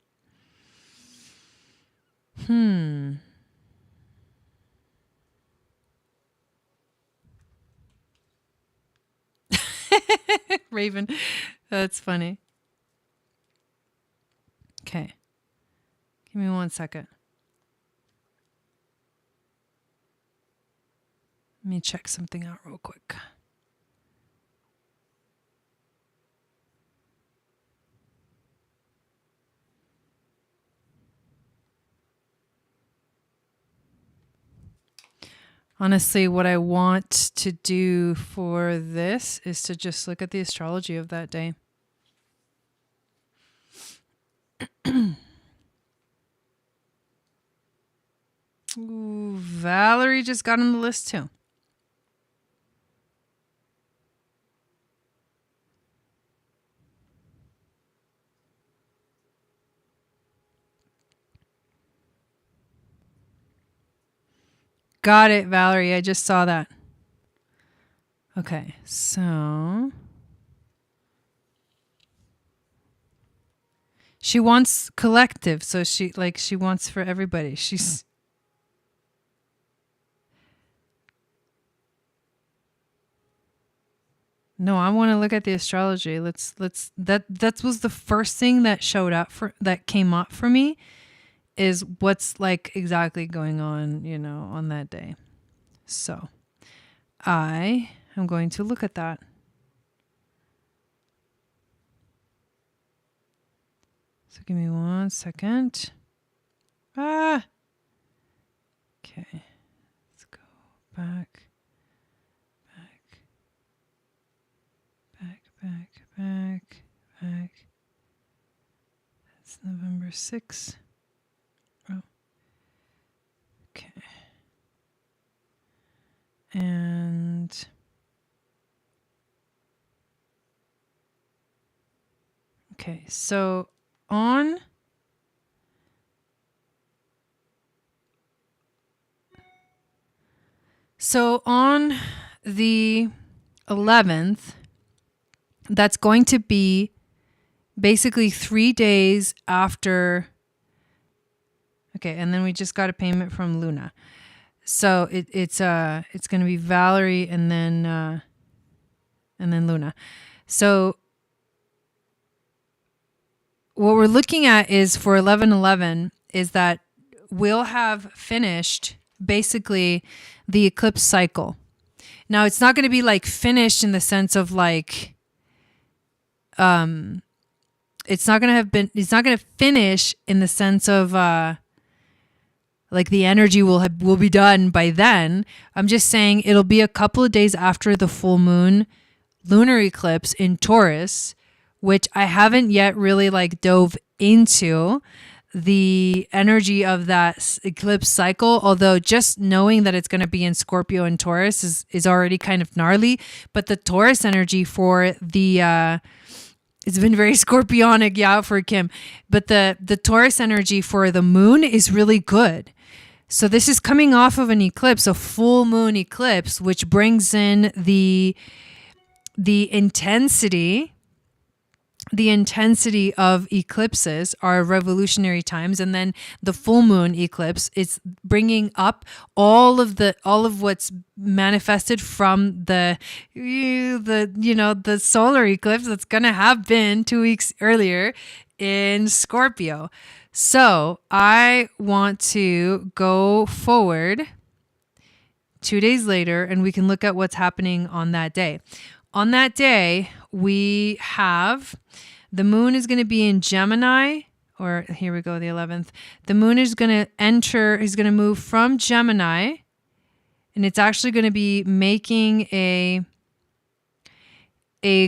Raven. That's funny. Okay. Give me 1 second. Let me check something out real quick. Honestly, what I want to do for this is to just look at the astrology of that day. Ooh, Valerie just got on the list too. Got it, Valerie. I just saw that. Okay, so she wants collective, so she wants for everybody. She's No, I want to look at the astrology. That was the first thing that came up for me, is what's like exactly going on, on that day. So I am going to look at that. So give me 1 second. Okay. Let's go back. That's November 6th. Oh. Okay. And okay, so on the 11th, that's going to be basically 3 days after. Okay, and then we just got a payment from Luna, so it's going to be Valerie and then Luna. So what we're looking at is for 11/11 is that we'll have finished basically the eclipse cycle. Now it's not going to be like finished in the sense of like. It's not going to finish in the sense of like the energy will be done by then. I'm just saying it'll be a couple of days after the full moon lunar eclipse in Taurus, which I haven't yet really like dove into the energy of that eclipse cycle, although just knowing that it's going to be in Scorpio and Taurus is already kind of gnarly. But the Taurus energy for the it's been very scorpionic, yeah, for Kim. But the Taurus energy for the moon is really good. So this is coming off of an eclipse, a full moon eclipse, which brings in the intensity of eclipses are revolutionary times, and then the full moon eclipse is bringing up all of what's manifested from the solar eclipse that's gonna have been 2 weeks earlier in Scorpio. So I want to go forward 2 days later, and we can look at what's happening on that day. On that day, we have the moon is going to be in Gemini, or here we go, the 11th. The moon is going to move from Gemini, and it's actually going to be making a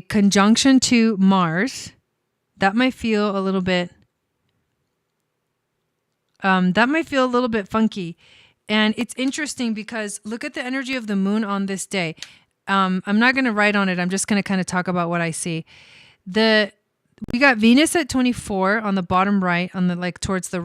conjunction to Mars. That might feel a little bit funky. And it's interesting because look at the energy of the moon on this day. I'm not going to write on it. I'm just going to kind of talk about what I see. We got Venus at 24 on the bottom right, on the towards the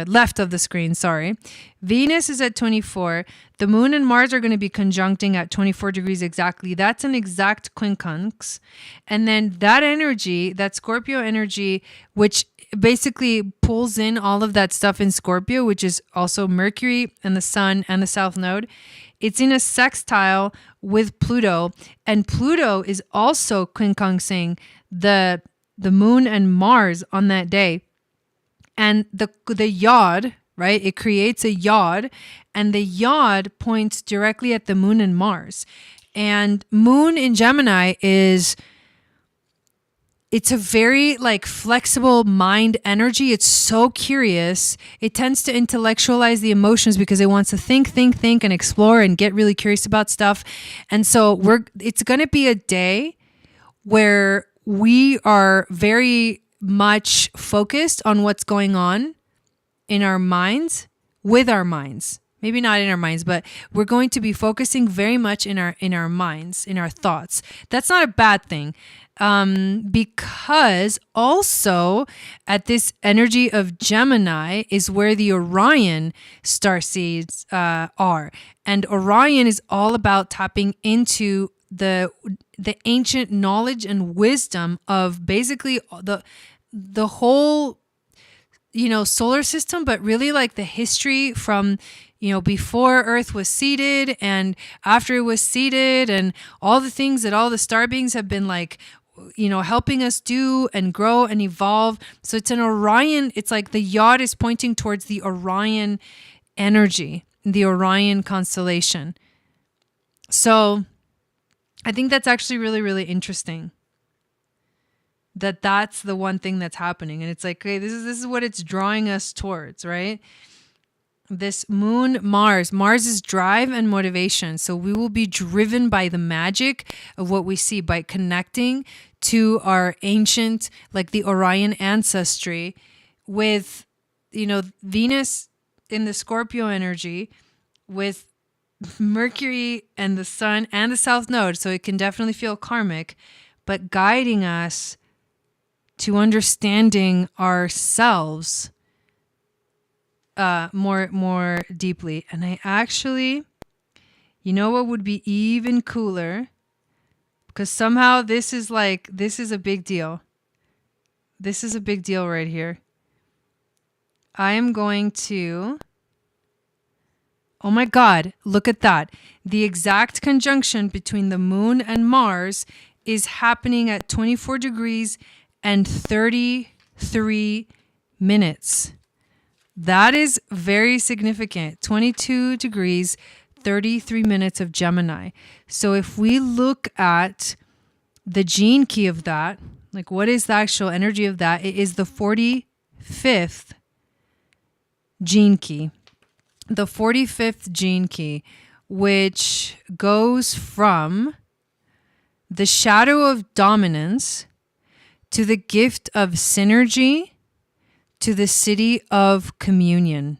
left of the screen. Sorry. Venus is at 24. The moon and Mars are going to be conjuncting at 24 degrees exactly. That's an exact quincunx. And then that energy, that Scorpio energy, which basically pulls in all of that stuff in Scorpio, which is also Mercury and the Sun and the South Node. It's in a sextile with Pluto, and Pluto is also quincunxing the Moon and Mars on that day. And the yod, right? It creates a yod, and the yod points directly at the Moon and Mars. And Moon in Gemini it's a very like flexible mind energy. It's so curious. It tends to intellectualize the emotions because it wants to think and explore and get really curious about stuff. And so it's going to be a day where we are very much focused on what's going on in our minds, with our minds. Maybe not in our minds, but we're going to be focusing very much in our minds, in our thoughts. That's not a bad thing. Because also at this energy of Gemini is where the Orion star seeds are. And Orion is all about tapping into the ancient knowledge and wisdom of basically the whole, solar system, but really like the history from, before Earth was seeded and after it was seeded, and all the things that all the star beings have been like, helping us do and grow and evolve. So it's an Orion. It's like the yod is pointing towards the Orion energy, the Orion constellation. So I think that's actually really, really interesting. That's the one thing that's happening. And it's like, okay, this is what it's drawing us towards, right? This Moon, Mars is drive and motivation. So we will be driven by the magic of what we see, by connecting to our ancient, like the Orion ancestry with, Venus in the Scorpio energy, with Mercury and the Sun and the South Node. So it can definitely feel karmic, but guiding us to understanding ourselves more deeply. And I actually, what would be even cooler? Because somehow this is a big deal. This is a big deal right here. I am going to, oh my God, look at that. The exact conjunction between the Moon and Mars is happening at 24 degrees and 33 minutes. That is very significant. 22 degrees, 33 minutes of Gemini. So if we look at the gene key of that, like what is the actual energy of that? It is the 45th gene key. The 45th gene key, which goes from the shadow of dominance to the gift of synergy, to the city of communion.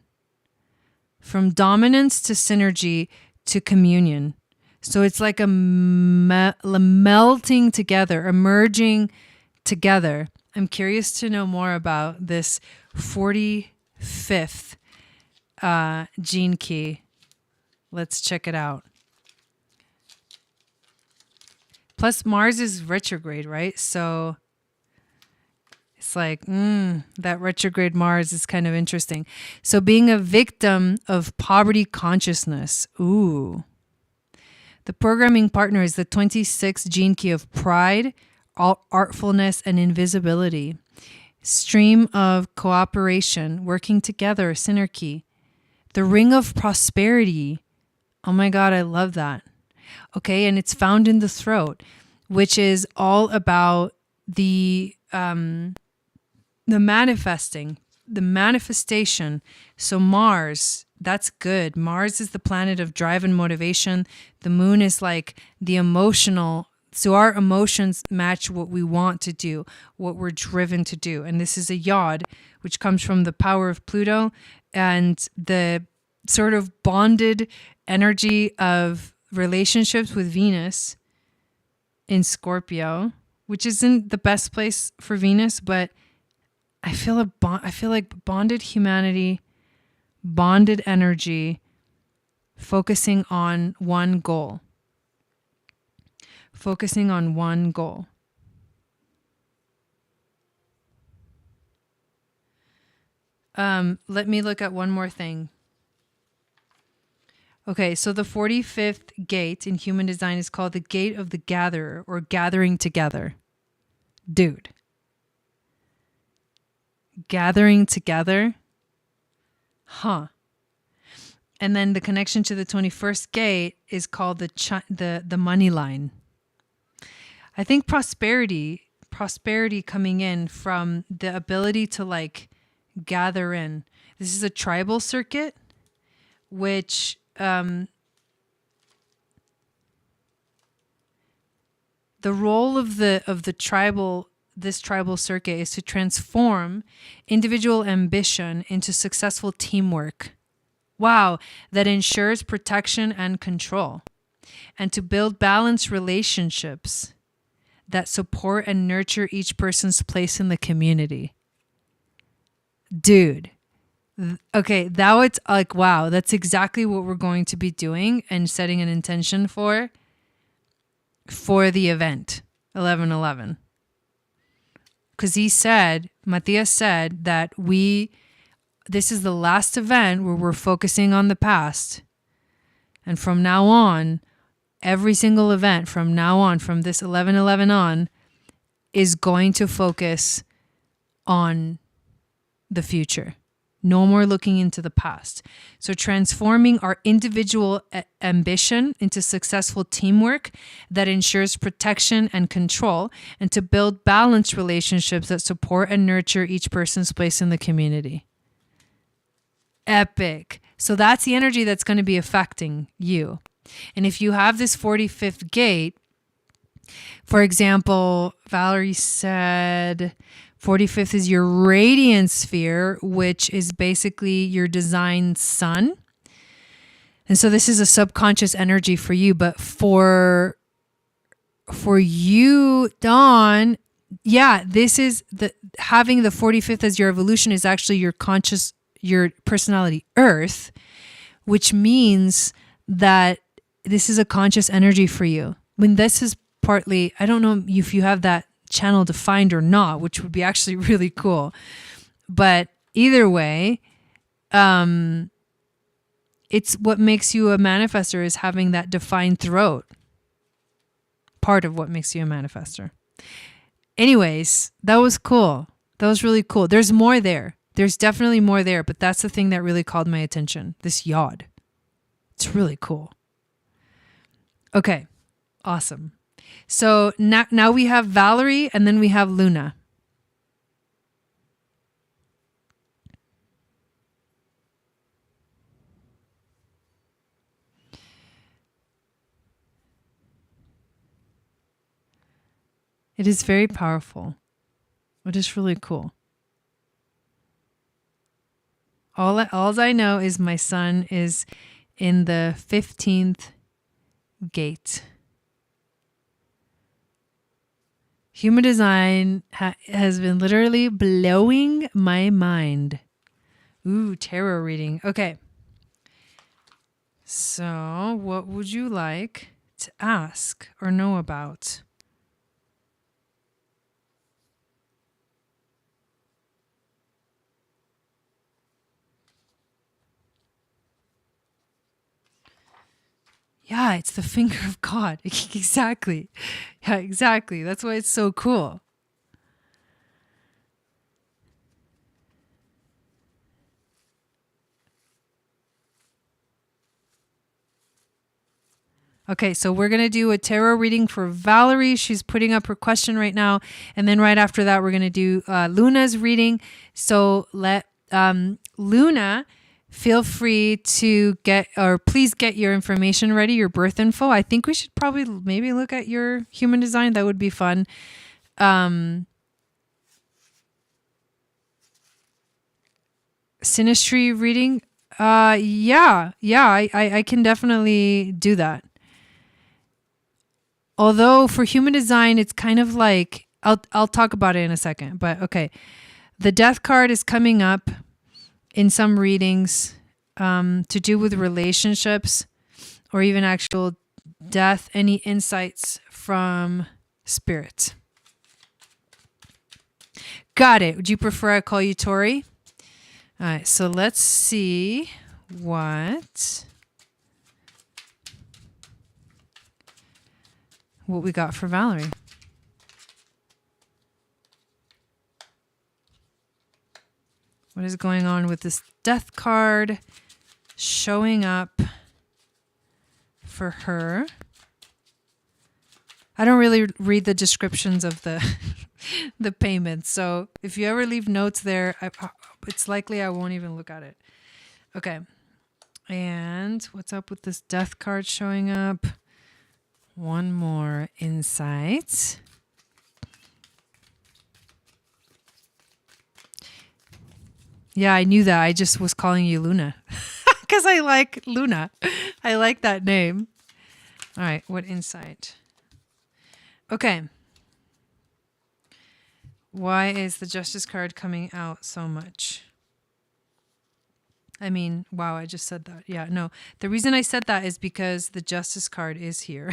From dominance to synergy to communion. So it's like a melting together, a merging together. I'm curious to know more about this 45th gene key. Let's check it out. Plus Mars is retrograde, right? So it's like, that retrograde Mars is kind of interesting. So being a victim of poverty consciousness. Ooh. The programming partner is the 26th gene key of pride, artfulness, and invisibility. Stream of cooperation, working together, synergy. The ring of prosperity. Oh my God, I love that. Okay, and it's found in the throat, which is all about the manifestation. So Mars, that's good. Mars is the planet of drive and motivation. The Moon is like the emotional. So our emotions match what we want to do, what we're driven to do. And this is a yod, which comes from the power of Pluto and the sort of bonded energy of relationships with Venus in Scorpio, which isn't the best place for Venus, but I feel like bonded humanity, bonded energy, focusing on one goal. Focusing on one goal. Let me look at one more thing. Okay, so the 45th gate in human design is called the gate of the gatherer, or gathering together. Dude. Gathering together? Huh. And then the connection to the 21st gate is called the money line. I think prosperity coming in from the ability to like gather in. This is a tribal circuit, which the role of the tribal circuit is to transform individual ambition into successful teamwork. Wow, that ensures protection and control, and to build balanced relationships that support and nurture each person's place in the community. Dude. Okay, now it's like, wow, that's exactly what we're going to be doing and setting an intention for the event, 11/11. Because Matthias said that this is the last event where we're focusing on the past. And from now on, every single event from now on, from this 11/11 on, is going to focus on the future. No more looking into the past. So transforming our individual ambition into successful teamwork that ensures protection and control, and to build balanced relationships that support and nurture each person's place in the community. Epic. So that's the energy that's going to be affecting you. And if you have this 45th gate, for example, Valerie said 45th is your radiant sphere, which is basically your design sun. And so this is a subconscious energy for you. But for you, Dawn, yeah, this is having the 45th as your evolution is actually your personality Earth, which means that this is a conscious energy for you. When this is partly, I don't know if you have that channel defined or not, which would be actually really cool. But either way, it's what makes you a manifestor is having that defined throat. Part of what makes you a manifestor. Anyways, that was cool. That was really cool. There's more there. There's definitely more there, but that's the thing that really called my attention. This yod. It's really cool. Okay. Awesome. So now we have Valerie and then we have Luna. It is very powerful. It is really cool. All I know is my son is in the 15th gate. Human design has been literally blowing my mind. Ooh, tarot reading. Okay. So, what would you like to ask or know about? Yeah, it's the finger of God. Exactly. Yeah, exactly. That's why it's so cool. Okay, so we're going to do a tarot reading for Valerie. She's putting up her question right now. And then right after that, we're going to do Luna's reading. So let Luna... feel free to please get your information ready, your birth info. I think we should probably maybe look at your human design. That would be fun. Synastry reading. Yeah, I can definitely do that. Although for human design, it's kind of like, I'll talk about it in a second, but okay. The death card is coming up in some readings to do with relationships or even actual death. Any insights from spirit? Got it. Would you prefer I call you Tori? All right, so let's see what we got for Valerie. What is going on with this death card showing up for her? I don't really read the descriptions of the the payments. So if you ever leave notes there, it's likely I won't even look at it. Okay. And what's up with this death card showing up? One more insight. Yeah, I knew that. I just was calling you Luna because I like Luna. I like that name. All right. What insight? Okay. Why is the Justice card coming out so much? I mean, wow, I just said that. Yeah, no. The reason I said that is because the Justice card is here.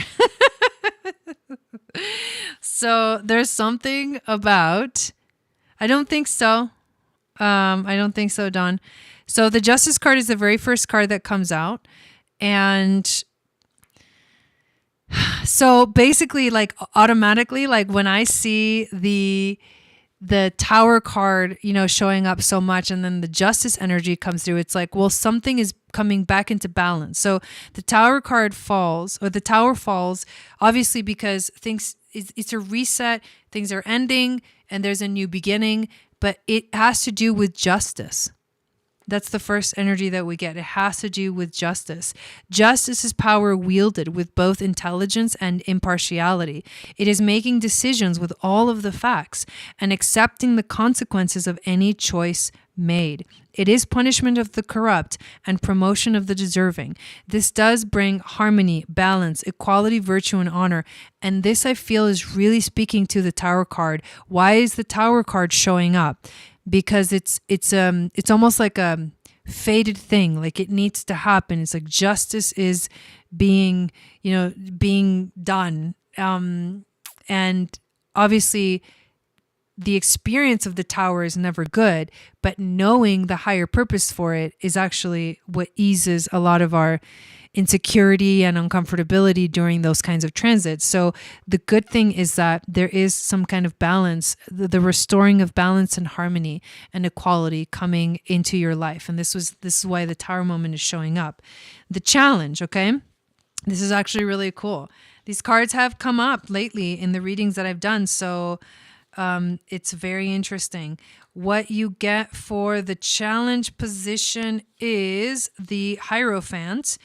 So there's something about, I don't think so. I don't think so, Dawn. So the Justice card is the very first card that comes out. And so basically, like automatically, like when I see the Tower card, you know, showing up so much, and then the Justice energy comes through, it's like, well, something is coming back into balance. So the Tower card falls, or the Tower falls, obviously because it's a reset, things are ending, and there's a new beginning, but it has to do with justice. That's the first energy that we get. It has to do with justice. Justice is power wielded with both intelligence and impartiality. It is making decisions with all of the facts and accepting the consequences of any choice made. It is punishment of the corrupt and promotion of the deserving. This does bring harmony, balance, equality, virtue, and honor. And this, I feel, is really speaking to the Tower card. Why is the Tower card showing up? Because it's almost like a fated thing, like it needs to happen. It's like justice is being done, and obviously the experience of the Tower is never good, but knowing the higher purpose for it is actually what eases a lot of our insecurity and uncomfortability during those kinds of transits. So the good thing is that there is some kind of balance, the restoring of balance and harmony and equality coming into your life. And this is why the Tower moment is showing up. The challenge, okay? This is actually really cool. These cards have come up lately in the readings that I've done. So it's very interesting. What you get for the challenge position is the Hierophant.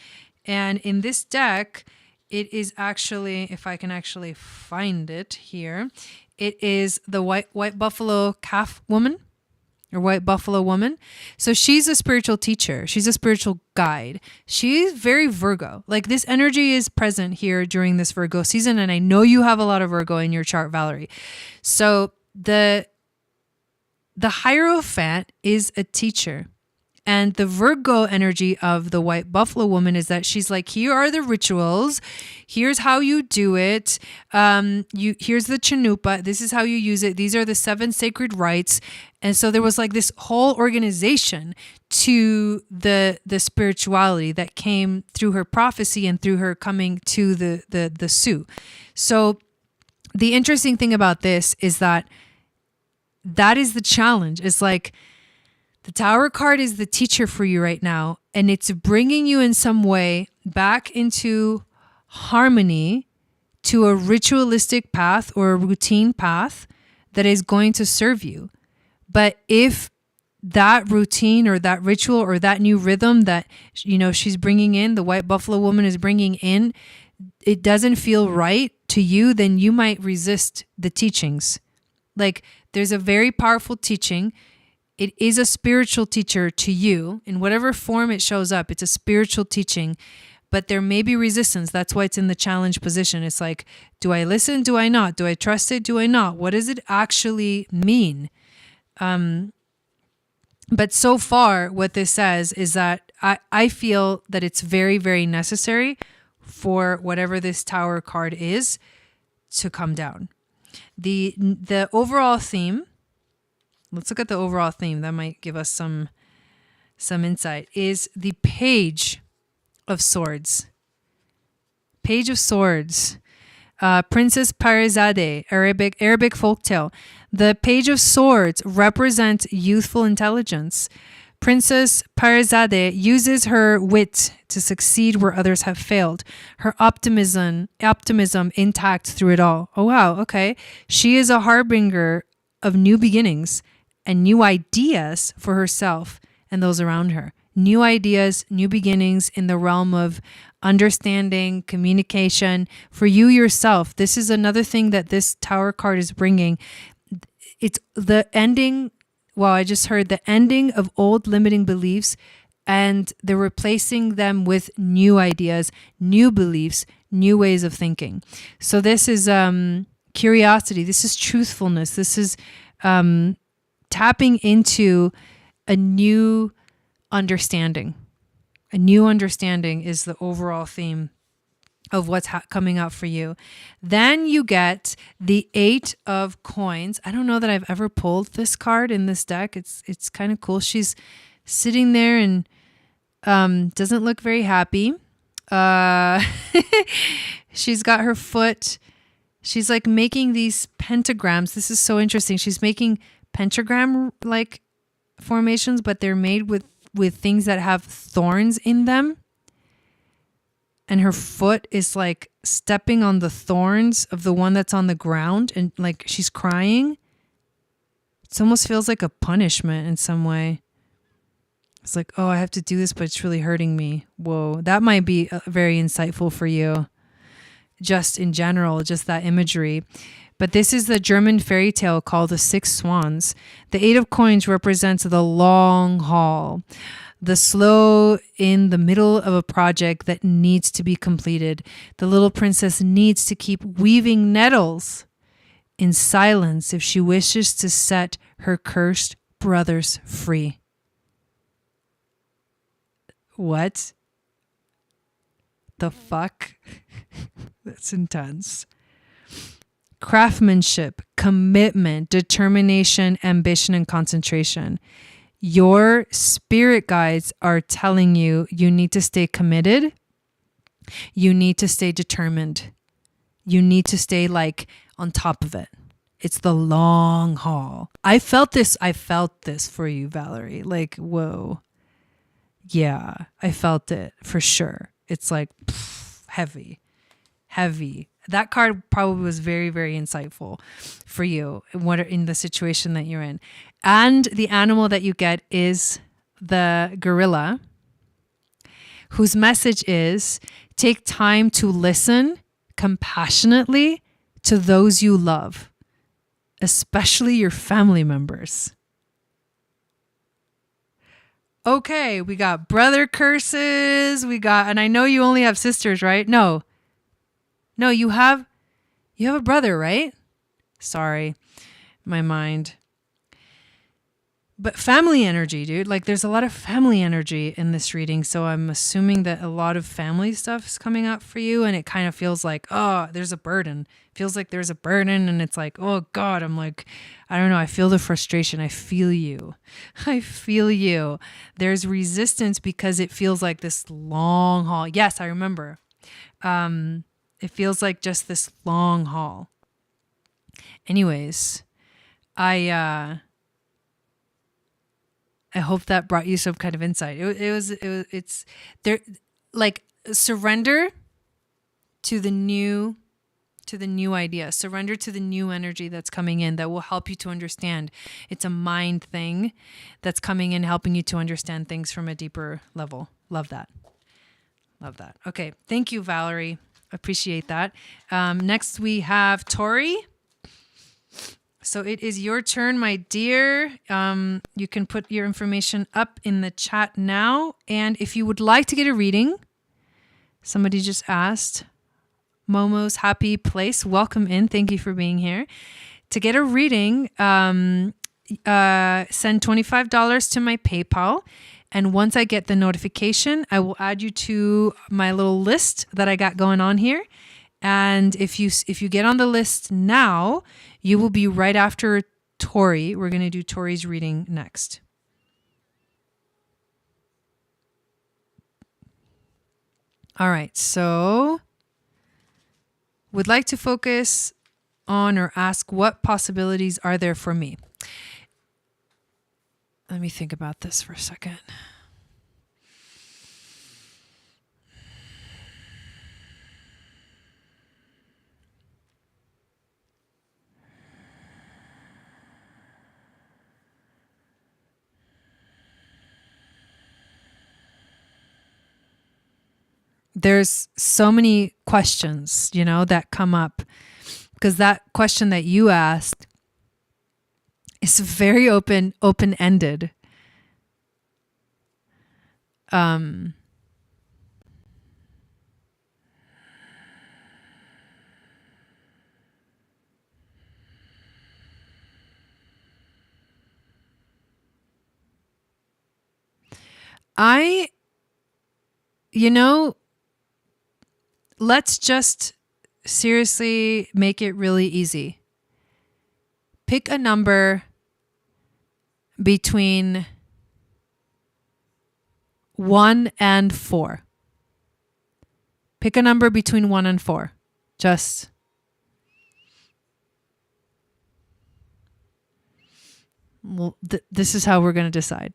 And in this deck, it is actually, if I can actually find it here, it is the white buffalo calf woman, or white buffalo woman. So she's a spiritual teacher. She's a spiritual guide. She's very Virgo. Like this energy is present here during this Virgo season. And I know you have a lot of Virgo in your chart, Valerie. So the Hierophant is a teacher. And the Virgo energy of the white buffalo woman is that she's like, here are the rituals. Here's how you do it. Here's the chanupa. This is how you use it. These are the 7 sacred rites. And so there was like this whole organization to the spirituality that came through her prophecy and through her coming to the Sioux. So the interesting thing about this is that is the challenge. It's like, the Tower card is the teacher for you right now, and it's bringing you in some way back into harmony to a ritualistic path or a routine path that is going to serve you. But if that routine or that ritual or that new rhythm that, you know, she's bringing in, the white buffalo woman is bringing in, it doesn't feel right to you, then you might resist the teachings. Like there's a very powerful teaching. It is a spiritual teacher to you in whatever form it shows up. It's a spiritual teaching, but there may be resistance. That's why it's in the challenge position. It's like, do I listen? Do I not? Do I trust it? Do I not? What does it actually mean? But so far, what this says is that I feel that it's very, very necessary for whatever this Tower card is to come down. The overall theme. Let's look at the overall theme. That might give us some some insight, is the Page of Swords. Page of Swords. Princess Parizadeh, Arabic folktale. The Page of Swords represents youthful intelligence. Princess Parizadeh uses her wit to succeed where others have failed. Her optimism intact through it all. Oh wow, okay. She is a harbinger of new beginnings and new ideas for herself and those around her. New ideas, new beginnings in the realm of understanding, communication. For you yourself, this is another thing that this Tower card is bringing. It's the ending. Well, I just heard the ending of old limiting beliefs, and they're replacing them with new ideas, new beliefs, new ways of thinking. So this is curiosity. This is truthfulness. This is tapping into a new understanding. A new understanding is the overall theme of what's coming up for you. Then you get the 8 of Coins. I don't know that I've ever pulled this card in this deck. It's kind of cool. She's sitting there and doesn't look very happy. She's got her foot. She's like making these pentagrams. This is so interesting. She's making pentagram like formations, but they're made with things that have thorns in them. And her foot is like stepping on the thorns of the one that's on the ground, and like she's crying. It almost feels like a punishment in some way. It's like, oh, I have to do this, but it's really hurting me. Whoa, that might be very insightful for you. Just in general, just that imagery. But this is the German fairy tale called The Six Swans. The 8 of Coins represents the long haul, the slow in the middle of a project that needs to be completed. The little princess needs to keep weaving nettles in silence if she wishes to set her cursed brothers free. What the fuck? That's intense. Craftsmanship, commitment, determination, ambition, and concentration. Your spirit guides are telling you you need to stay committed. You need to stay determined. You need to stay like on top of it. It's the long haul. I felt this for you, Valerie. Like, whoa. Yeah, I felt it for sure. It's like heavy. That card probably was very, very insightful for you in the situation that you're in. And the animal that you get is the gorilla, whose message is take time to listen compassionately to those you love, especially your family members. Okay, we got brother curses. And I know you only have sisters, right? No, you have a brother, right? Sorry, my mind. But family energy, dude. Like there's a lot of family energy in this reading. So I'm assuming that a lot of family stuff is coming up for you. And it kind of feels like, oh, there's a burden. It feels like there's a burden. And it's like, oh God, I'm like, I don't know. I feel the frustration. I feel you. There's resistance because it feels like this long haul. Yes, I remember. It feels like just this long haul. Anyways, I hope that brought you some kind of insight. It's there, like surrender to the new idea. Surrender to the new energy that's coming in that will help you to understand. It's a mind thing that's coming in, helping you to understand things from a deeper level. Love that. Okay, thank you, Valerie. Appreciate that. Next we have Tori. So it is your turn, my dear. You can put your information up in the chat now. And if you would like to get a reading, somebody just asked, Momo's Happy Place, welcome in. Thank you for being here. To get a reading, send $25 to my PayPal. And once I get the notification, I will add you to my little list that I got going on here. And if you get on the list now, you will be right after Tori. We're going to do Tori's reading next. All right. So would like to focus on or ask what possibilities are there for me? Let me think about this for a second. There's so many questions, that come up because that question that you asked is very open-ended. I, let's just seriously make it really easy. Pick a number between 1 and 4. Pick a number between 1 and 4. Just this is how we're going to decide.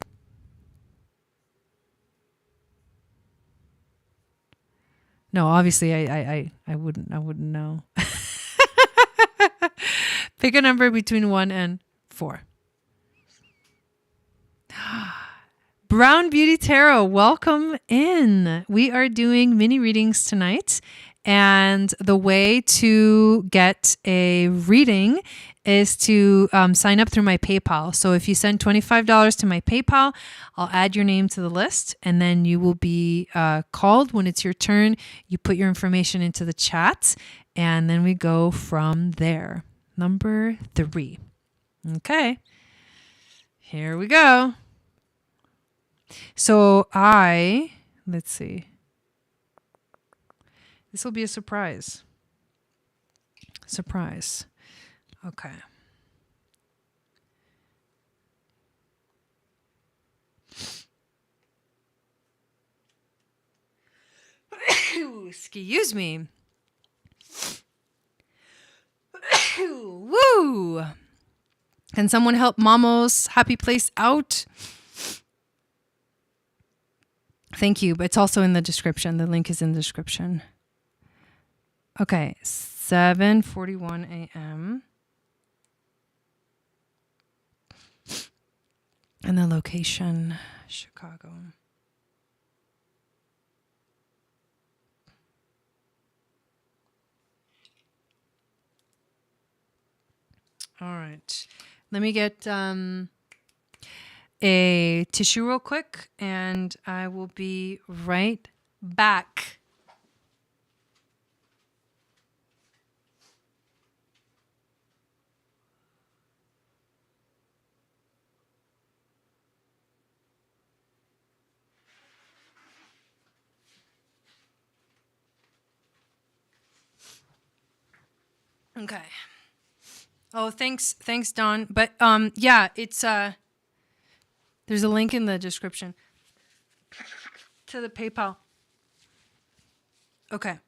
No, obviously I wouldn't know. Pick a number between 1 and 4. Brown Beauty Tarot, welcome in. We are doing mini readings tonight, and the way to get a reading is to sign up through my PayPal. So if you send $25 to my PayPal, I'll add your name to the list, and then you will be called when it's your turn. You put your information into the chat, and then we go from there. Number 3. Okay, here we go. So let's see. This will be a surprise. Surprise. Okay. Excuse me. Woo! Can someone help Mamo's happy place out? Thank you, but it's also in the description. The link is in the description. Okay, 7:41 a.m. And the location, Chicago. All right. Let me get a tissue real quick, and I will be right back. Okay. Oh, thanks, Dawn. But yeah, it's there's a link in the description to the PayPal. Okay.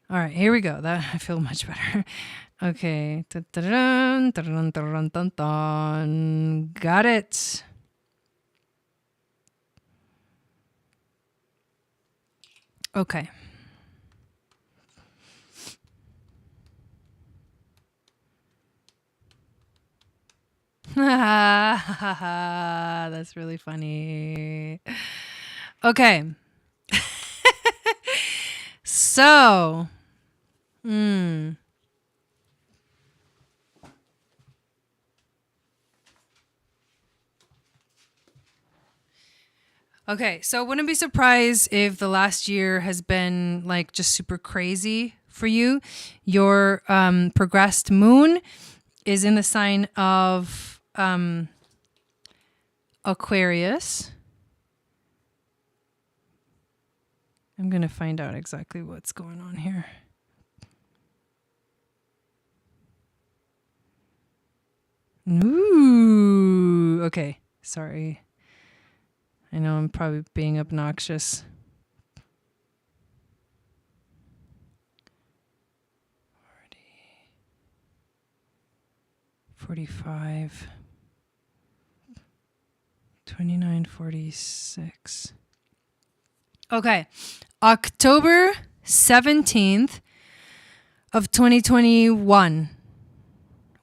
All right, here we go. That I feel much better. Okay. Got it. Okay. That's really funny. Okay. So, okay, so wouldn't be surprised if the last year has been like just super crazy for you. Your progressed moon is in the sign of Aquarius. I'm going to find out exactly what's going on here. Ooh, okay. Sorry. I know I'm probably being obnoxious. 45, 29, 46. Okay. October 17th of 2021.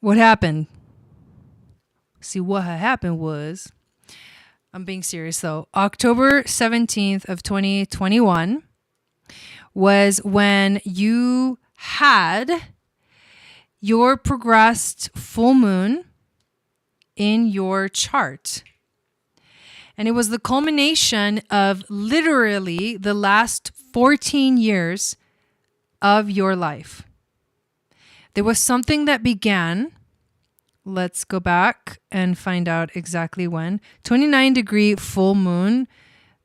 What happened? See, what had happened was, I'm being serious though. October 17th of 2021 was when you had your progressed full moon in your chart. And it was the culmination of literally the last 14 years of your life. There was something that began. Let's go back and find out exactly when. 29-degree full moon.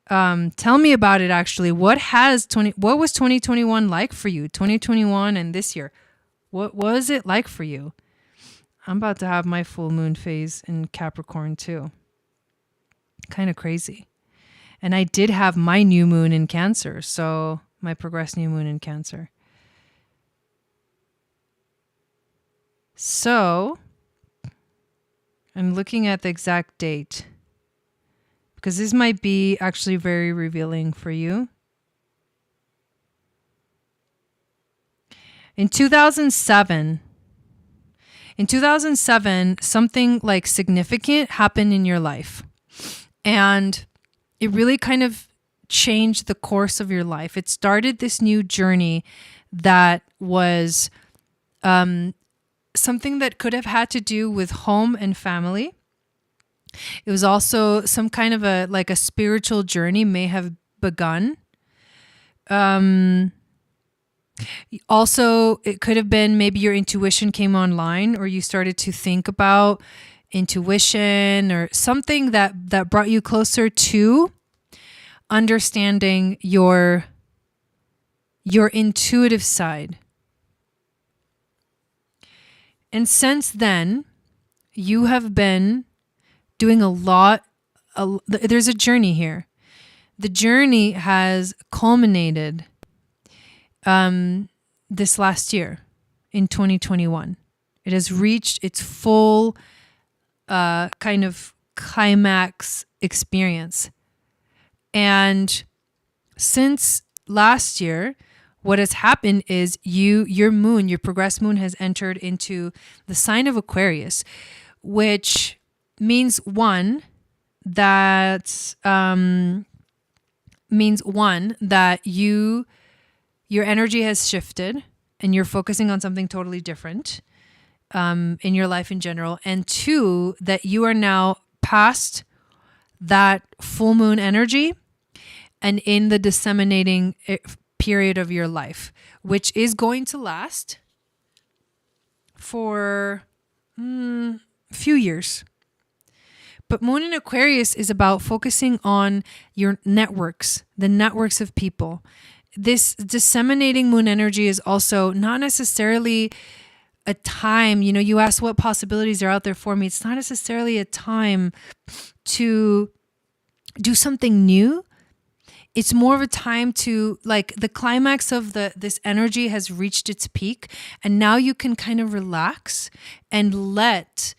Tell me about it actually. What was 2021 like for you? 2021 and this year. What was it like for you? I'm about to have my full moon phase in Capricorn too. Kind of crazy. And I did have my new moon in Cancer. So my progressed new moon in Cancer. So I'm looking at the exact date because this might be actually very revealing for you. In 2007, something like significant happened in your life. And it really kind of changed the course of your life. It started this new journey that was something that could have had to do with home and family. It was also some kind of a spiritual journey may have begun. Also, it could have been maybe your intuition came online, or you started to think about intuition or something that brought you closer to understanding your intuitive side. And since then, you have been doing a lot. There's a journey here. The journey has culminated this last year in 2021. It has reached its full kind of climax experience. And since last year, what has happened is your moon, your progressed moon has entered into the sign of Aquarius, which means one that your energy has shifted and you're focusing on something totally different in your life in general. And two, that you are now past that full moon energy and in the disseminating period of your life, which is going to last for a few years. But Moon in Aquarius is about focusing on your networks, the networks of people. This disseminating moon energy is also not necessarily a time, you ask what possibilities are out there for me. It's not necessarily a time to do something new. It's more of a time to, like, the climax of this energy has reached its peak, and now you can kind of relax and let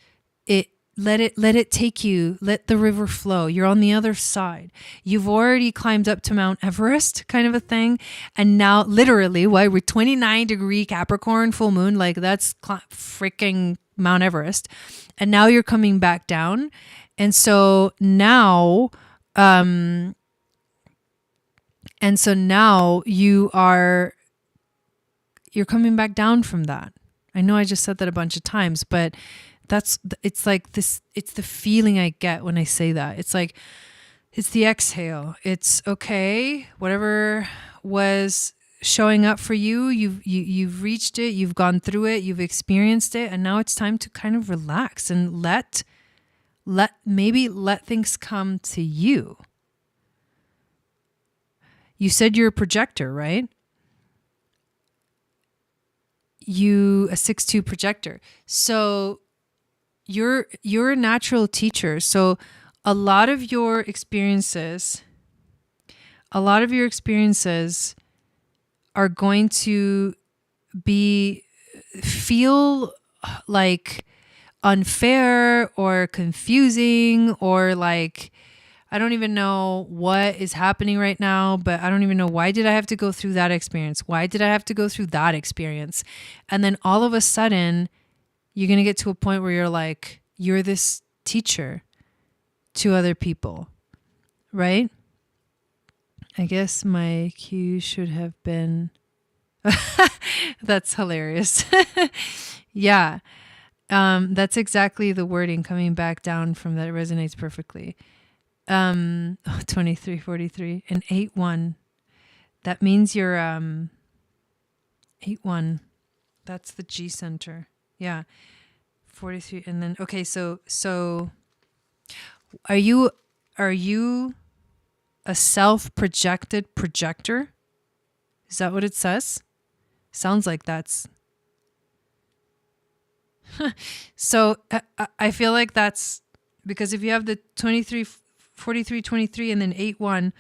it take you, let the river flow. You're on the other side. You've already climbed up to Mount Everest, kind of a thing. And now literally, we're 29-degree Capricorn full moon, like that's freaking Mount Everest. And now you're coming back down. And so now, you're coming back down from that. I know I just said that a bunch of times, but it's like this, it's the feeling I get when I say that. It's like, it's the exhale. It's okay. Whatever was showing up for you, you've reached it, you've gone through it, you've experienced it. And now it's time to kind of relax and let things come to you. You said you're a projector, right? A 6-2 projector. So you're a natural teacher. So a lot of your experiences, a lot of your experiences are going to feel like unfair or confusing, or like, I don't even know what is happening right now, but I don't even know, why did I have to go through that experience? Why did I have to go through that experience? And then all of a sudden, you're going to get to a point where you're like, you're this teacher to other people, right? I guess my cue should have been... That's hilarious. Yeah. That's exactly the wording coming back down from that. It resonates perfectly. 2343 and 8-1. That means you're 8-1. That's the G center. Yeah. 43. And then, okay. So are you a self-projected projector? Is that what it says? Sounds like that's... So I feel like that's because if you have the 23, 43, 23 and then 8-1,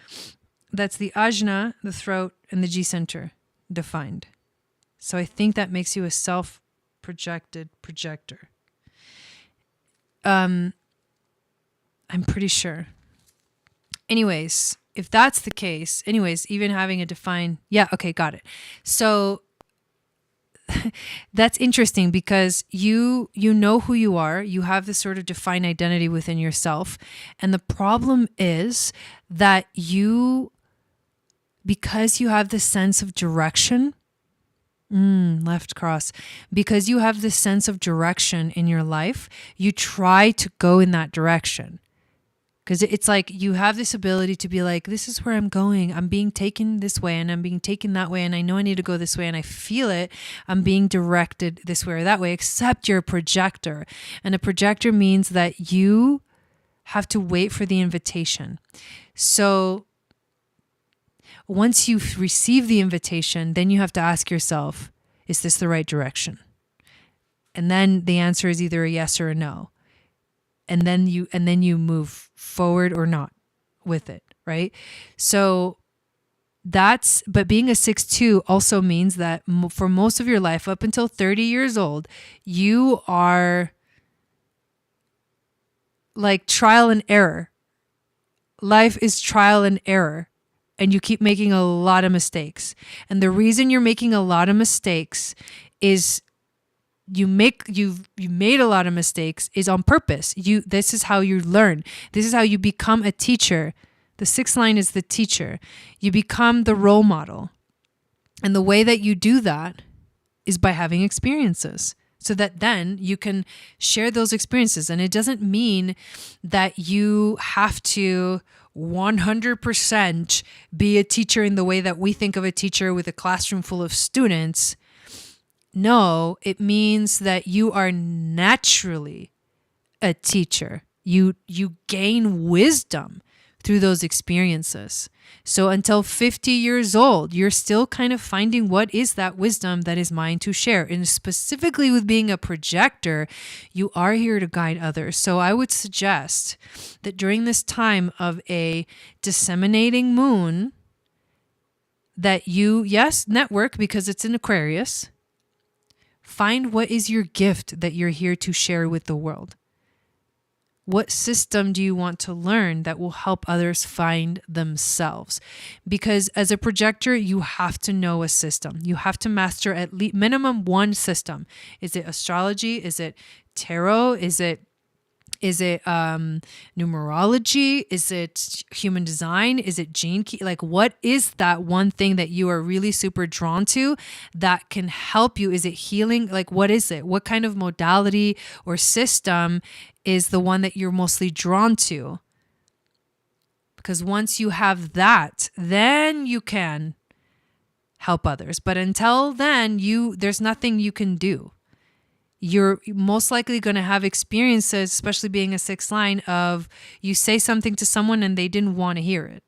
that's the ajna, the throat, and the G center defined. So I think that makes you a self-projected projector. I'm pretty sure. Anyways, if that's the case, even having a defined... Yeah, okay, got it. So that's interesting because you know who you are. You have this sort of defined identity within yourself. And the problem is that because you have this sense of direction, left cross, because you have this sense of direction in your life, you try to go in that direction. Because it's like you have this ability to be like, this is where I'm going. I'm being taken this way and I'm being taken that way. And I know I need to go this way and I feel it. I'm being directed this way or that way, except you're a projector. And a projector means that you have to wait for the invitation. So once you receive the invitation, then you have to ask yourself, is this the right direction? And then the answer is either a yes or a no. And then you move forward or not with it, right? So but being a 6-2 also means that for most of your life, up until 30 years old, you are like trial and error. Life is trial and error, and you keep making a lot of mistakes. And the reason you're making a lot of mistakes is you made a lot of mistakes is on purpose. This is how you learn. This is how you become a teacher. The 6th line is the teacher. You become the role model. And the way that you do that is by having experiences, so that then you can share those experiences. And it doesn't mean that you have to 100% be a teacher in the way that we think of a teacher with a classroom full of students. No, it means that you are naturally a teacher. You gain wisdom through those experiences. So until 50 years old, you're still kind of finding what is that wisdom that is mine to share. And specifically with being a projector, you are here to guide others. So I would suggest that during this time of a disseminating moon, that you, yes, network because it's in Aquarius. Find what is your gift that you're here to share with the world. What system do you want to learn that will help others find themselves? Because as a projector, you have to know a system. You have to master at least minimum one system. Is it astrology? Is it tarot? Is it numerology? Is it human design? Is it gene key? Like, what is that one thing that you are really super drawn to that can help you? Is it healing? Like, what is it? What kind of modality or system is the one that you're mostly drawn to? Because once you have that, then you can help others. But until then, there's nothing you can do. You're most likely going to have experiences, especially being a 6th line, of you say something to someone and they didn't want to hear it.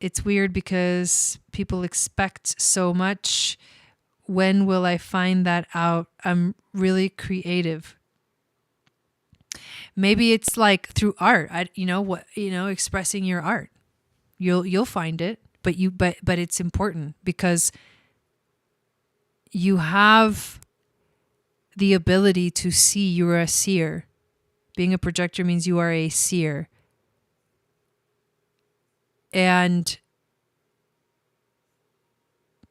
It's weird because people expect so much when will I find that out? I'm really creative. Maybe it's like through art. Expressing your art. You'll find it, but it's important because you have the ability to see. You're a seer. Being a projector means you are a seer. And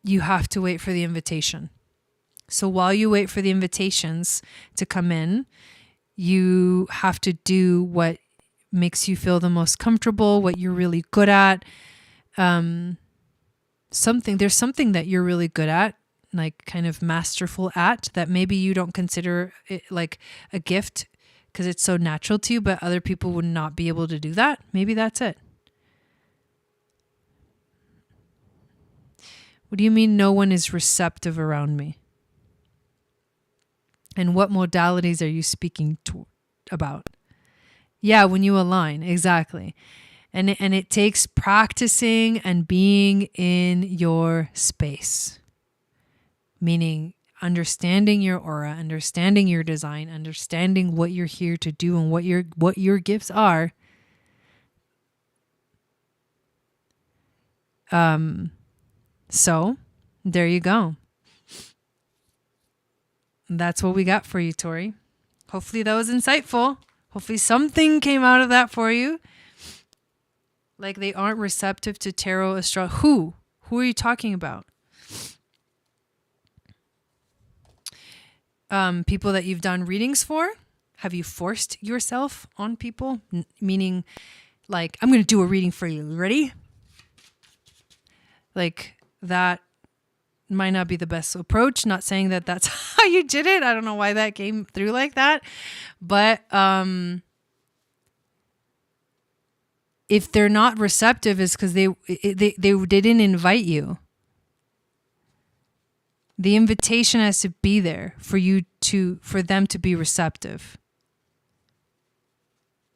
you have to wait for the invitation. So while you wait for the invitations to come in, you have to do what makes you feel the most comfortable, what you're really good at. There's something that you're really good at, like kind of masterful at, that maybe you don't consider it like a gift because it's so natural to you, but other people would not be able to do that. Maybe that's it. What do you mean no one is receptive around me? And what modalities are you speaking about? Yeah, when you align, exactly. And it takes practicing and being in your space. Meaning understanding your aura, understanding your design, understanding what you're here to do and what your gifts are. So there you go. That's what we got for you, Tori. Hopefully that was insightful. Hopefully something came out of that for you. Like they aren't receptive to tarot astrology. Who are you talking about? People that you've done readings for? Have you forced yourself on people? Meaning like, I'm going to do a reading for you. Ready? Like that might not be the best approach. Not saying that that's how you did it. I don't know why that came through like that. But if they're not receptive, it's because they didn't invite you. The invitation has to be there for them to be receptive.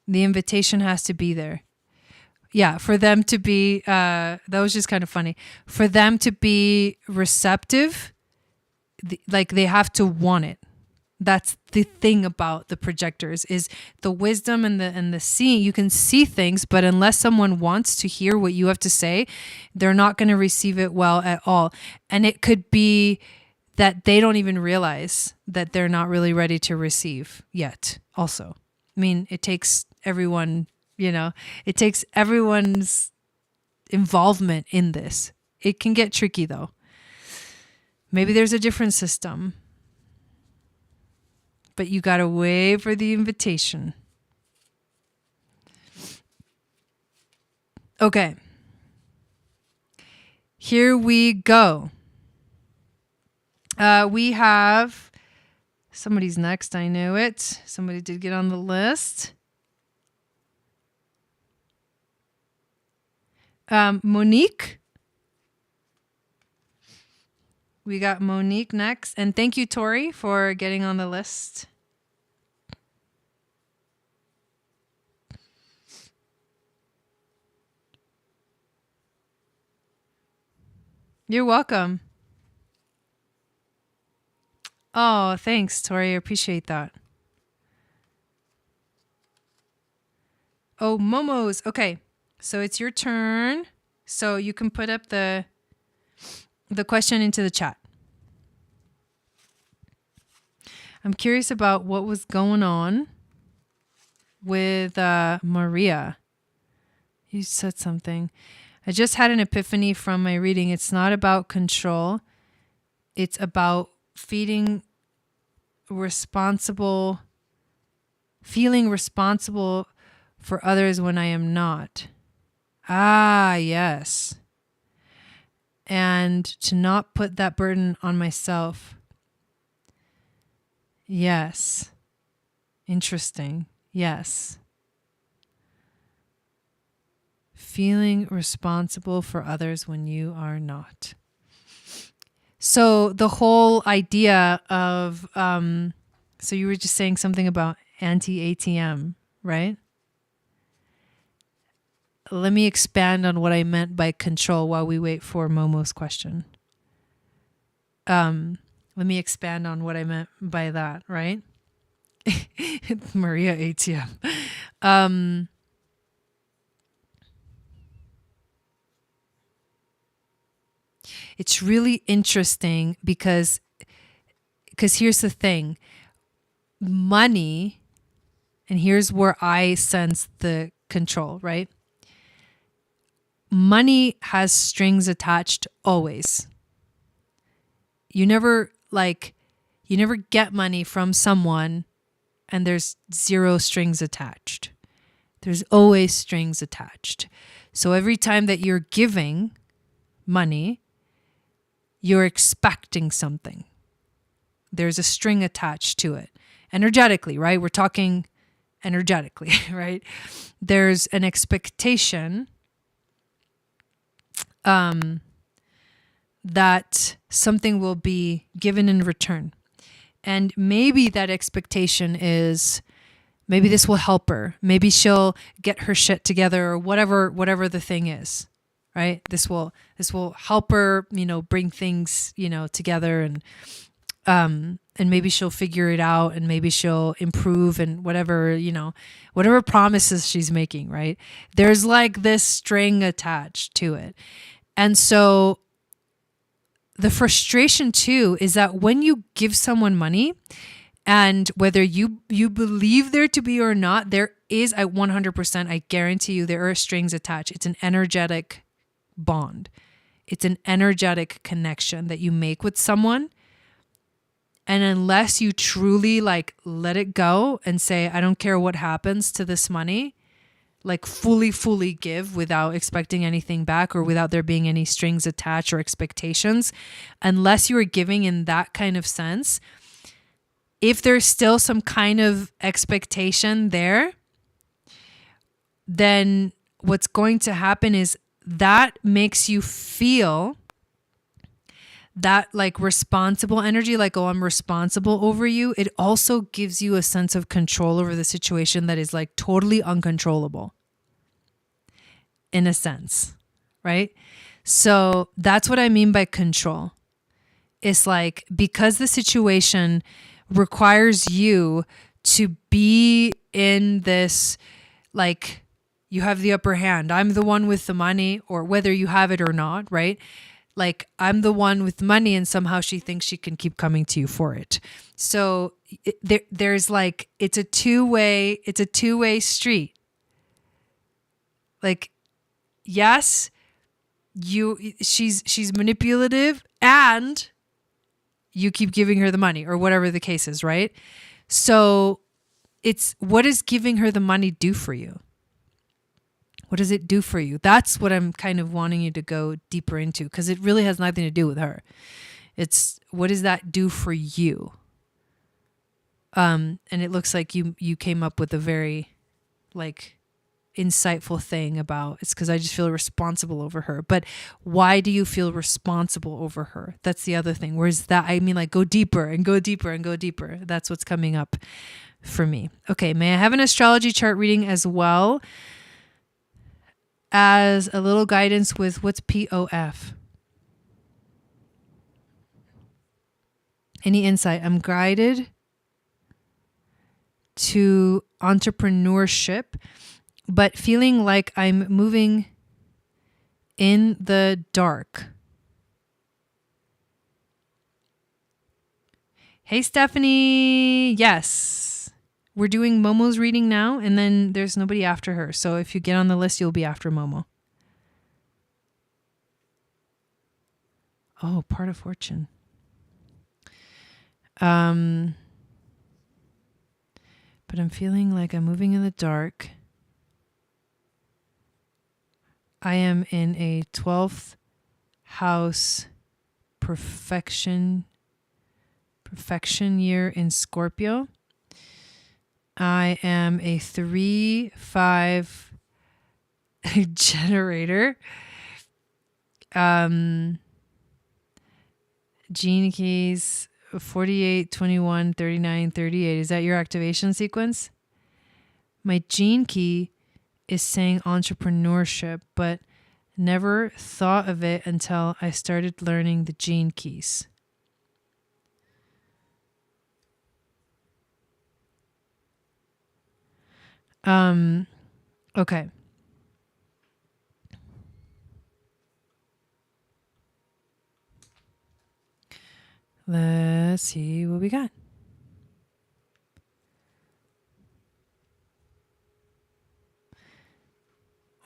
The invitation has to be there. Yeah, for them to be, that was just kind of funny. For them to be receptive, like they have to want it. That's the thing about the projectors is the wisdom and the seeing. You can see things, but unless someone wants to hear what you have to say, they're not going to receive it well at all. And it could be that they don't even realize that they're not really ready to receive yet also. I mean, it takes everyone, it takes everyone's involvement in this. It can get tricky though. Maybe there's a different system. But you got to wait for the invitation. Okay. Here we go. We have, somebody's next, I knew it. Somebody did get on the list. Monique. We got Monique next. And thank you, Tori, for getting on the list. You're welcome. Oh, thanks, Tori. I appreciate that. Oh, Momos. Okay. So it's your turn. So you can put up the question into the chat. I'm curious about what was going on with Maria. You said something. I just had an epiphany from my reading. It's not about control. It's about feeling responsible for others when I am not. Ah, yes. And to not put that burden on myself. Yes. Interesting. Yes. Feeling responsible for others when you are not. So the whole idea of, so you were just saying something about anti-ATM, right? Let me expand on what I meant by control while we wait for Momo's question. Let me expand on what I meant by that, right? Maria ATM. It's really interesting because here's the thing. Money, and here's where I sense the control, right? Money has strings attached always. You never get money from someone and there's zero strings attached. There's always strings attached. So every time that you're giving money, you're expecting something. There's a string attached to it. Energetically, right? We're talking energetically, right? There's an expectation that something will be given in return. And maybe that expectation is, maybe this will help her. Maybe she'll get her shit together, or whatever the thing is, right? This will help her, bring things, together, and maybe she'll figure it out, and maybe she'll improve, and whatever promises she's making, right? There's like this string attached to it. And so the frustration too is that when you give someone money, and whether you believe there to be or not, there is, I 100%, I guarantee you, there are strings attached. It's an energetic bond. It's an energetic connection that you make with someone. And unless you truly let it go and say, I don't care what happens to this money, fully give without expecting anything back, or without there being any strings attached or expectations, unless you are giving in that kind of sense, if there's still some kind of expectation there, then what's going to happen is that makes you feel that responsible energy, oh, I'm responsible over you. It also gives you a sense of control over the situation that is totally uncontrollable in a sense, right? So that's what I mean by control. It's because the situation requires you to be in this, you have the upper hand. I'm the one with the money, or whether you have it or not, right? I'm the one with money, and somehow she thinks she can keep coming to you for it. So there's it's a two-way street. Yes, she's manipulative, and you keep giving her the money, or whatever the case is, right? So it's, what does giving her the money do for you? What does it do for you? That's what I'm kind of wanting you to go deeper into, because it really has nothing to do with her. It's, what does that do for you? And it looks like you came up with a very insightful thing about, it's because I just feel responsible over her. But why do you feel responsible over her? That's the other thing. Whereas that, I mean, go deeper and go deeper and go deeper. That's what's coming up for me. Okay, may I have an astrology chart reading as well as a little guidance with what's POF? Any insight? I'm guided to entrepreneurship, but feeling like I'm moving in the dark. Hey, Stephanie. Yes. We're doing Momo's reading now, and then there's nobody after her. So if you get on the list, you'll be after Momo. Oh, part of fortune. But I'm feeling like I'm moving in the dark. I am in a 12th house perfection year in Scorpio. I am a 3/5 generator. Gene keys 48, 21, 39, 38. Is that your activation sequence? My gene key is saying entrepreneurship, but never thought of it until I started learning the gene keys. Okay. Let's see what we got.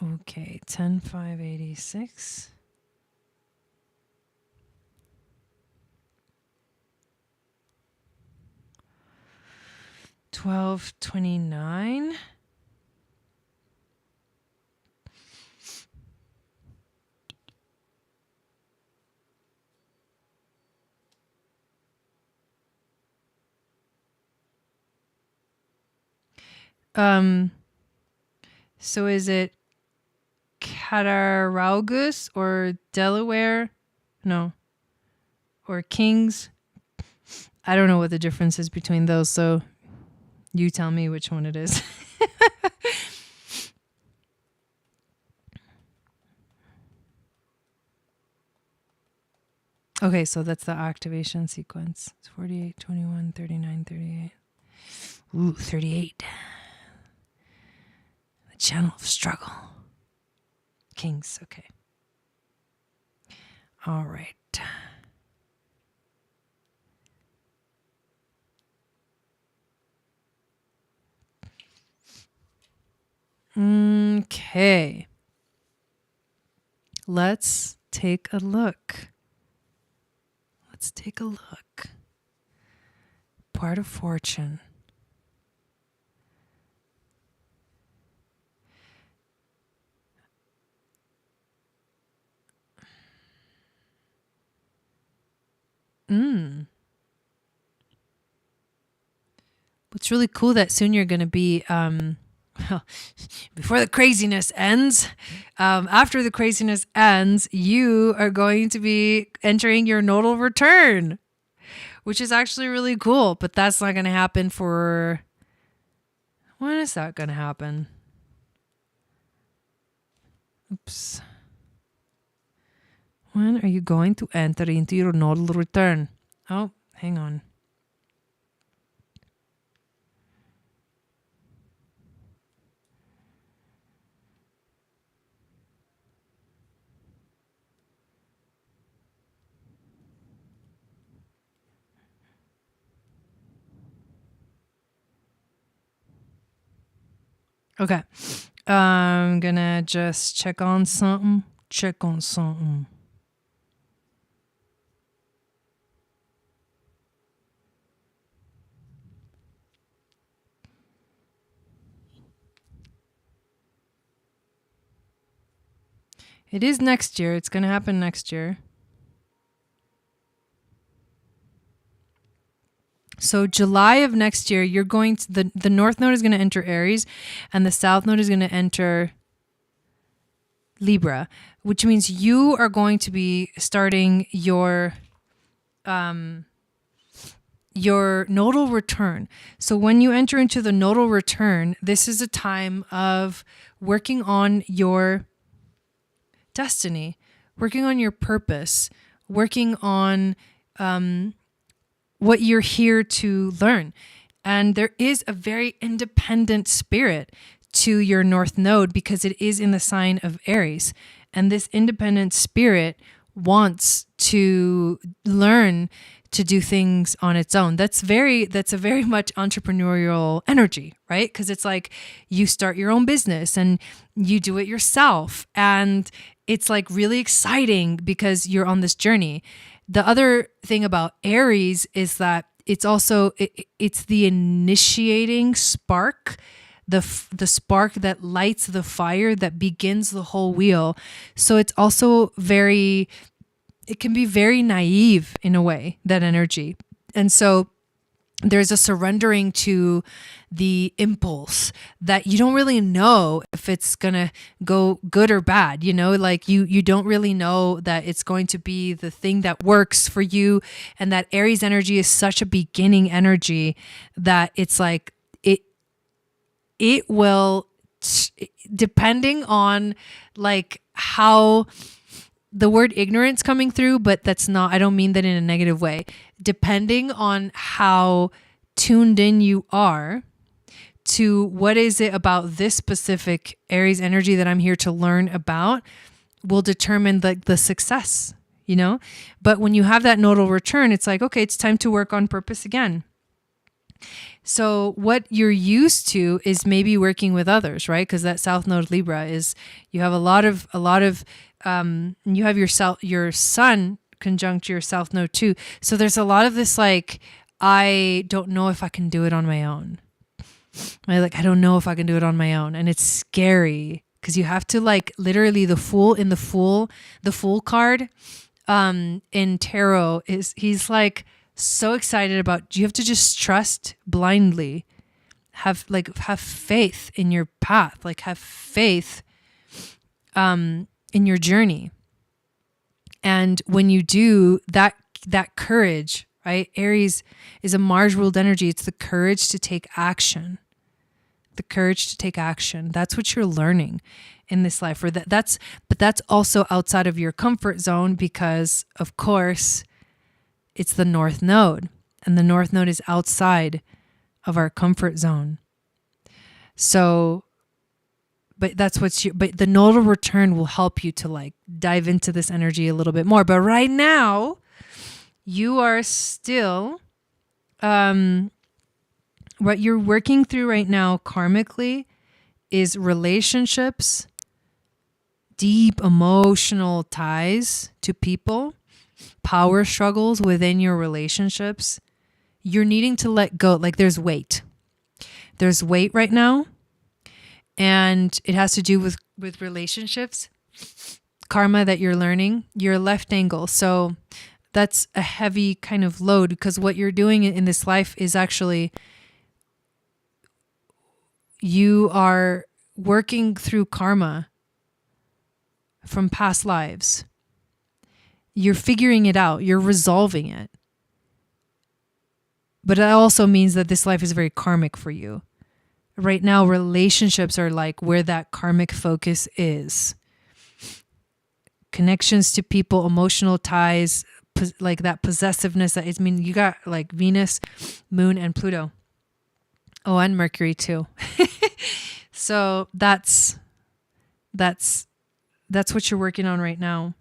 Okay, 10,586. 1229. So is it Cattaraugus or Delaware? No. Or Kings? I don't know what the difference is between those, so you tell me which one it is. Okay, so that's the activation sequence. It's 48, 21, 39, 38. Ooh, 38. The channel of struggle. Kings, okay. All right. Okay. Let's take a look. Let's take a look. Part of fortune. What's really cool that soon you're going to be, well, before the craziness ends, after the craziness ends, you are going to be entering your nodal return, which is actually really cool, but that's not going to happen for, when is that going to happen? Oops. When are you going to enter into your nodal return? Oh, hang on. Okay. I'm gonna just check on something. It is next year. It's gonna happen next year. So July of next year, you're going to the North Node is going to enter Aries, and the South Node is going to enter Libra, which means you are going to be starting your nodal return. So when you enter into the nodal return, this is a time of working on your destiny, working on your purpose, working on what you're here to learn. And there is a very independent spirit to your North Node because it is in the sign of Aries. And this independent spirit wants to learn to do things on its own. That's a very much entrepreneurial energy, right? Because it's like you start your own business and you do it yourself. And it's like really exciting because you're on this journey. The other thing about Aries is that it's also, it's the initiating spark, the spark that lights the fire that begins the whole wheel. So it's also it can be very naive in a way, that energy. And so there's a surrendering to the impulse that you don't really know if it's going to go good or bad, like you don't really know that it's going to be the thing that works for you. And that Aries energy is such a beginning energy that it's like, it will, depending on like how the word ignorance coming through, but that's not, I don't mean that in a negative way. Depending on how tuned in you are to what is it about this specific Aries energy that I'm here to learn about will determine the success, you know? But when you have that nodal return, it's like, okay, it's time to work on purpose again. So what you're used to is maybe working with others, right? Because that South Node Libra is, you have a lot of, you have your sun conjunct your South Node too. So there's a lot of this, like, I don't know if I can do it on my own. I don't know if I can do it on my own. And it's scary because you have to, like, literally the Fool card in tarot he's like so excited about, you have to just trust blindly, have faith in your path, like have faith in your journey. And when you do that courage, right? Aries is a Mars ruled energy. It's the courage to take action. The courage to take action. That's what you're learning in this life. But that's also outside of your comfort zone because, of course, it's the North Node. And the North Node is outside of our comfort zone. So, but the nodal return will help you to, like, dive into this energy a little bit more. But right now, you are still, what you're working through right now karmically is relationships, deep emotional ties to people, power struggles within your relationships. You're needing to let go. Like, there's weight. There's weight right now. And it has to do with relationships, karma that you're learning. You're left angle. So that's a heavy kind of load because what you're doing in this life is actually, you are working through karma from past lives. You're figuring it out. You're resolving it. But it also means that this life is very karmic for you. Right now, relationships are like where that karmic focus is. Connections to people, emotional ties, like that possessiveness. You got like Venus, Moon, and Pluto. Oh, and Mercury too. So that's what you're working on right now.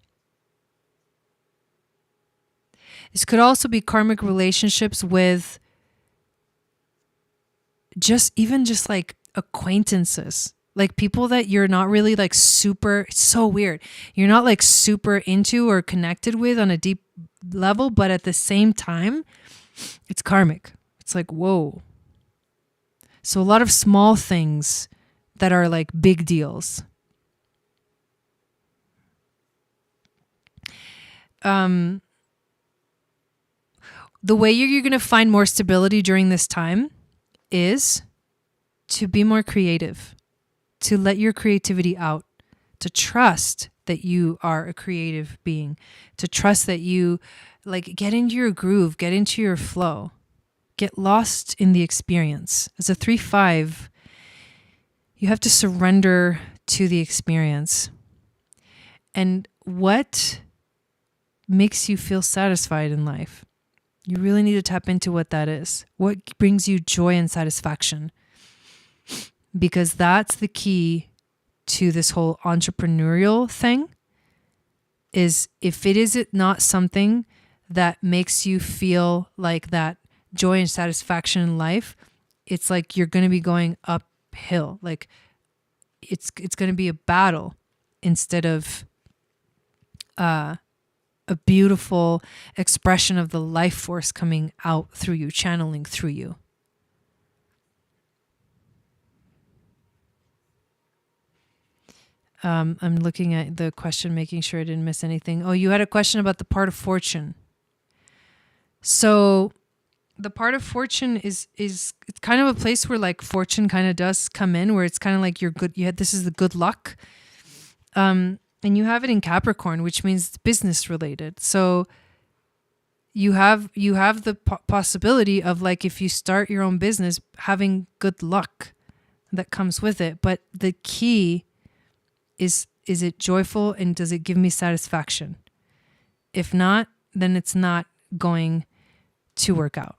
This could also be karmic relationships with just like acquaintances, like people that you're not really like super, it's so weird. You're not like super into or connected with on a deep level, but at the same time, it's karmic. It's like, whoa. So a lot of small things that are like big deals. The way you're going to find more stability during this time is to be more creative, to let your creativity out, to trust that you are a creative being, to trust that you like get into your groove, get into your flow, get lost in the experience. As a 3-5, you have to surrender to the experience. And what makes you feel satisfied in life? You really need to tap into what that is. What brings you joy and satisfaction? Because that's the key to this whole entrepreneurial thing, is if it is not something that makes you feel like that joy and satisfaction in life, it's like you're going to be going uphill. Like it's going to be a battle instead of a beautiful expression of the life force coming out through you, channeling through you. I'm looking at the question, making sure I didn't miss anything. Oh, you had a question about the part of fortune. So the part of fortune is it's kind of a place where like fortune kind of does come in, where it's kind of like you're good. This is the good luck. And you have it in Capricorn, which means it's business related. So you have the possibility of, like, if you start your own business, having good luck that comes with it. But the key is it joyful and does it give me satisfaction? If not, then it's not going to work out.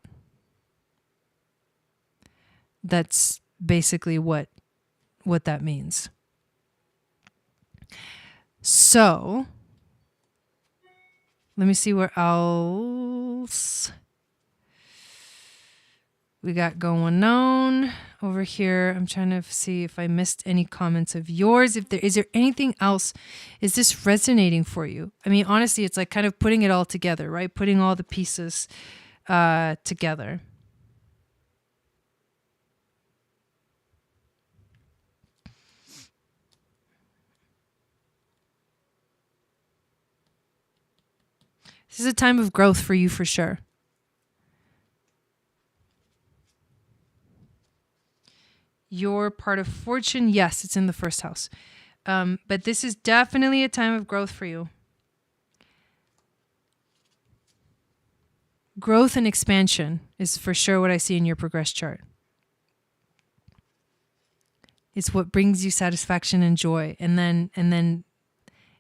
That's basically what that means. So let me see what else we got going on over here. I'm trying to see if I missed any comments of yours. Is there anything else? Is this resonating for you? I mean, honestly, it's like kind of putting it all together, right? Putting all the pieces together. This is a time of growth for you for sure. Your part of fortune, yes, it's in the first house. But this is definitely a time of growth for you. Growth and expansion is for sure what I see in your progress chart. It's what brings you satisfaction and joy. And then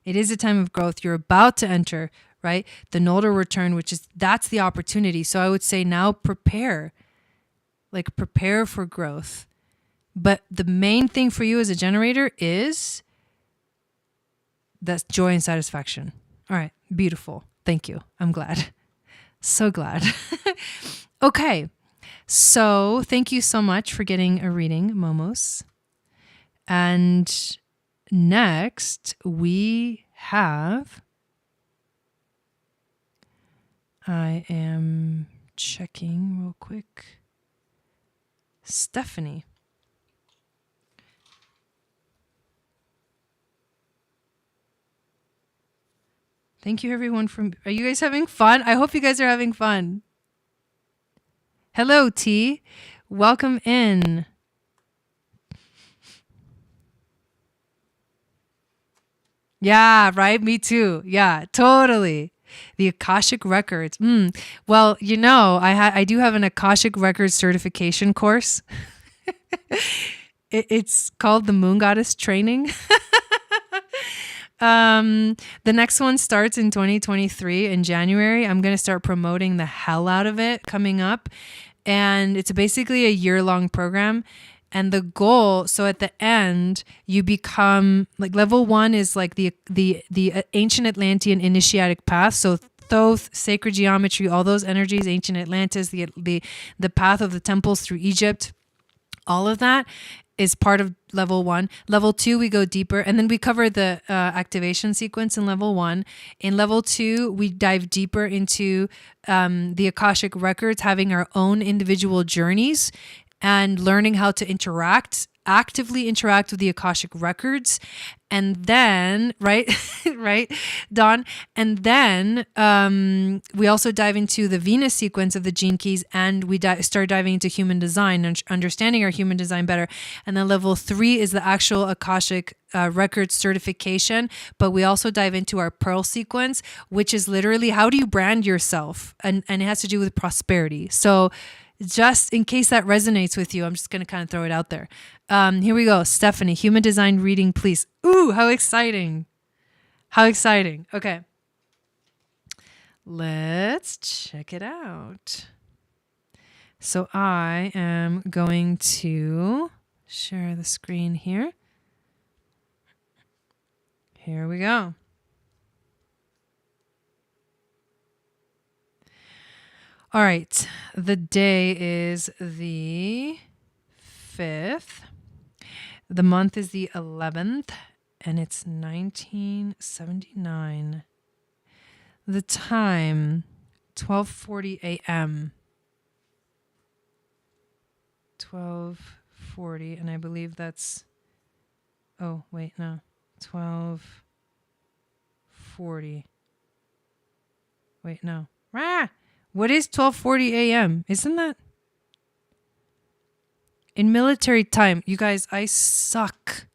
it is a time of growth. You're about to enter, right? The nodal return, that's the opportunity. So I would say now prepare for growth. But the main thing for you as a generator is that's joy and satisfaction. All right. Beautiful. Thank you. I'm glad. So glad. Okay. So thank you so much for getting a reading, Momos. And next we have, I am checking real quick, Stephanie. Thank you, everyone. Are you guys having fun? I hope you guys are having fun. Hello, T. Welcome in. Yeah, right? Me too. Yeah, totally. The Akashic Records. Well, I do have an Akashic Records certification course. It's called the Moon Goddess Training. The next one starts in 2023 in January. I'm going to start promoting the hell out of it coming up. And it's basically a year-long program. And the goal, so at the end, you become like level 1 is like the ancient Atlantean initiatic path. So Thoth, sacred geometry, all those energies, ancient Atlantis, the path of the temples through Egypt, all of that is part of level 1. Level 2, we go deeper, and then we cover the activation sequence in level 1. In level 2, we dive deeper into the Akashic Records, having our own individual journeys and learning how to actively interact with the Akashic Records. And then, right, Dawn? And then we also dive into the Venus sequence of the gene keys, and we start diving into human design and understanding our human design better. And then level 3 is the actual Akashic Records certification, but we also dive into our Pearl sequence, which is literally how do you brand yourself? And it has to do with prosperity. So just in case that resonates with you, I'm just going to kind of throw it out there. Here we go. Stephanie, human design reading, please. Ooh, how exciting. How exciting. Okay. Let's check it out. So I am going to share the screen here. Here we go. All right. The day is the 5th. The month is the 11th, and it's 1979. The time, 12:40 a.m. 12:40, and I believe that's, oh, wait, no, 12:40. Wait, no. What is 12:40 a.m.? Isn't that? In military time, you guys, I suck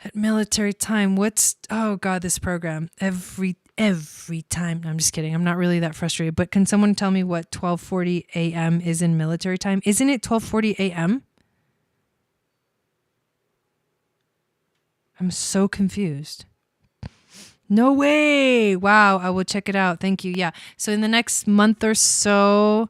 at military time. Oh God, this program. Every time. No, I'm just kidding. I'm not really that frustrated. But can someone tell me what 12:40 a.m. is in military time? Isn't it 12:40 a.m.? I'm so confused. No way. Wow. I will check it out. Thank you. Yeah. So in the next month or so,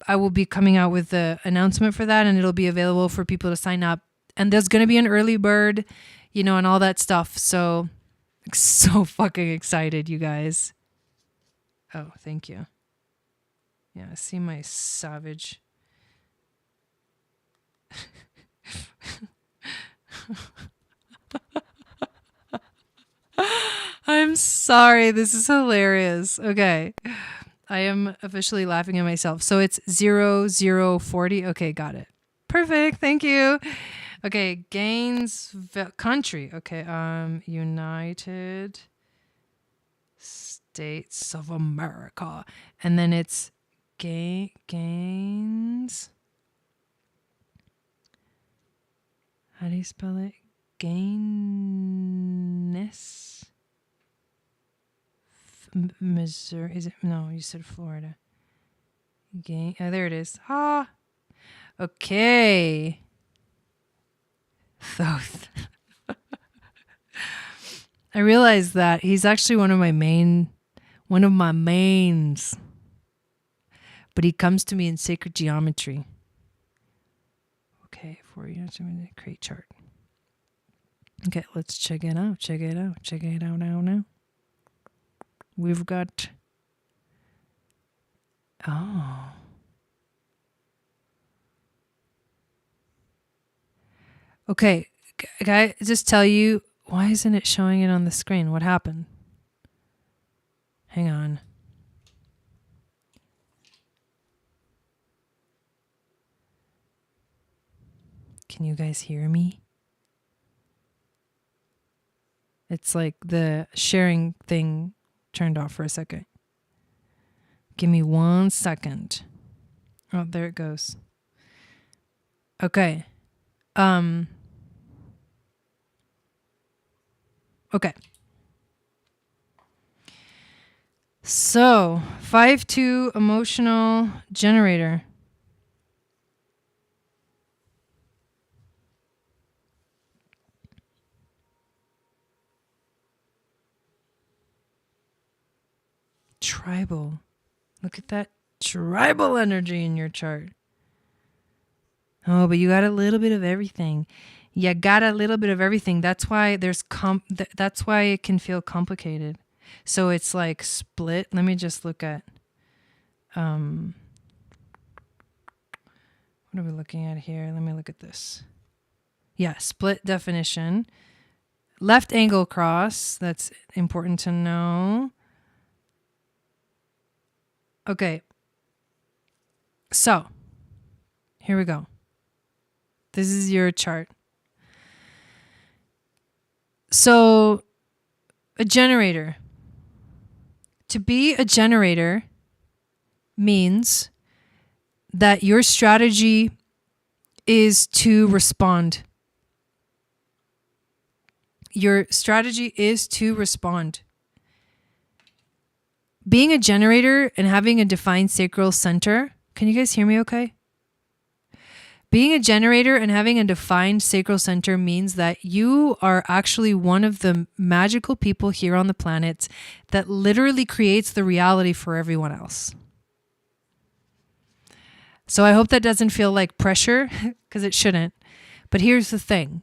I will be coming out with the announcement for that, and it'll be available for people to sign up. And there's going to be an early bird, you know, and all that stuff. So, so fucking excited, you guys. Oh, thank you. Yeah, see my savage. I'm sorry. This is hilarious. Okay. I am officially laughing at myself. So it's 0040. Okay, got it. Perfect. Thank you. Okay, Gainesville country. Okay, United States of America. And then it's Gaines. How do you spell it? Gaines. Missouri. Is it? No, you said Florida. Oh, there it is. Ah. Okay. Thoth. I realized that he's actually one of my mains. But he comes to me in sacred geometry. Okay, for you to create chart. Okay, let's check it out. Check it out now. We've got, oh. Okay, can I just tell you, why isn't it showing it on the screen? What happened? Hang on. Can you guys hear me? It's like the sharing thing turned off for a second. Give me 1 second. Oh, there it goes. Okay. Okay. So, 5-2 emotional generator. Tribal. Look at that tribal energy in your chart. Oh, but you got a little bit of everything. You got a little bit of everything. That's why that's why it can feel complicated. So it's like split. Let me just look at what are we looking at here? Let me look at this. Yeah, split definition. Left angle cross. That's important to know. Okay. So, here we go. This is your chart. So, a generator. To be a generator means that your strategy is to respond. Your strategy is to respond. Being a generator and having a defined sacral center, can you guys hear me okay? Being a generator and having a defined sacral center means that you are actually one of the magical people here on the planet that literally creates the reality for everyone else. So I hope that doesn't feel like pressure, because it shouldn't. But here's the thing.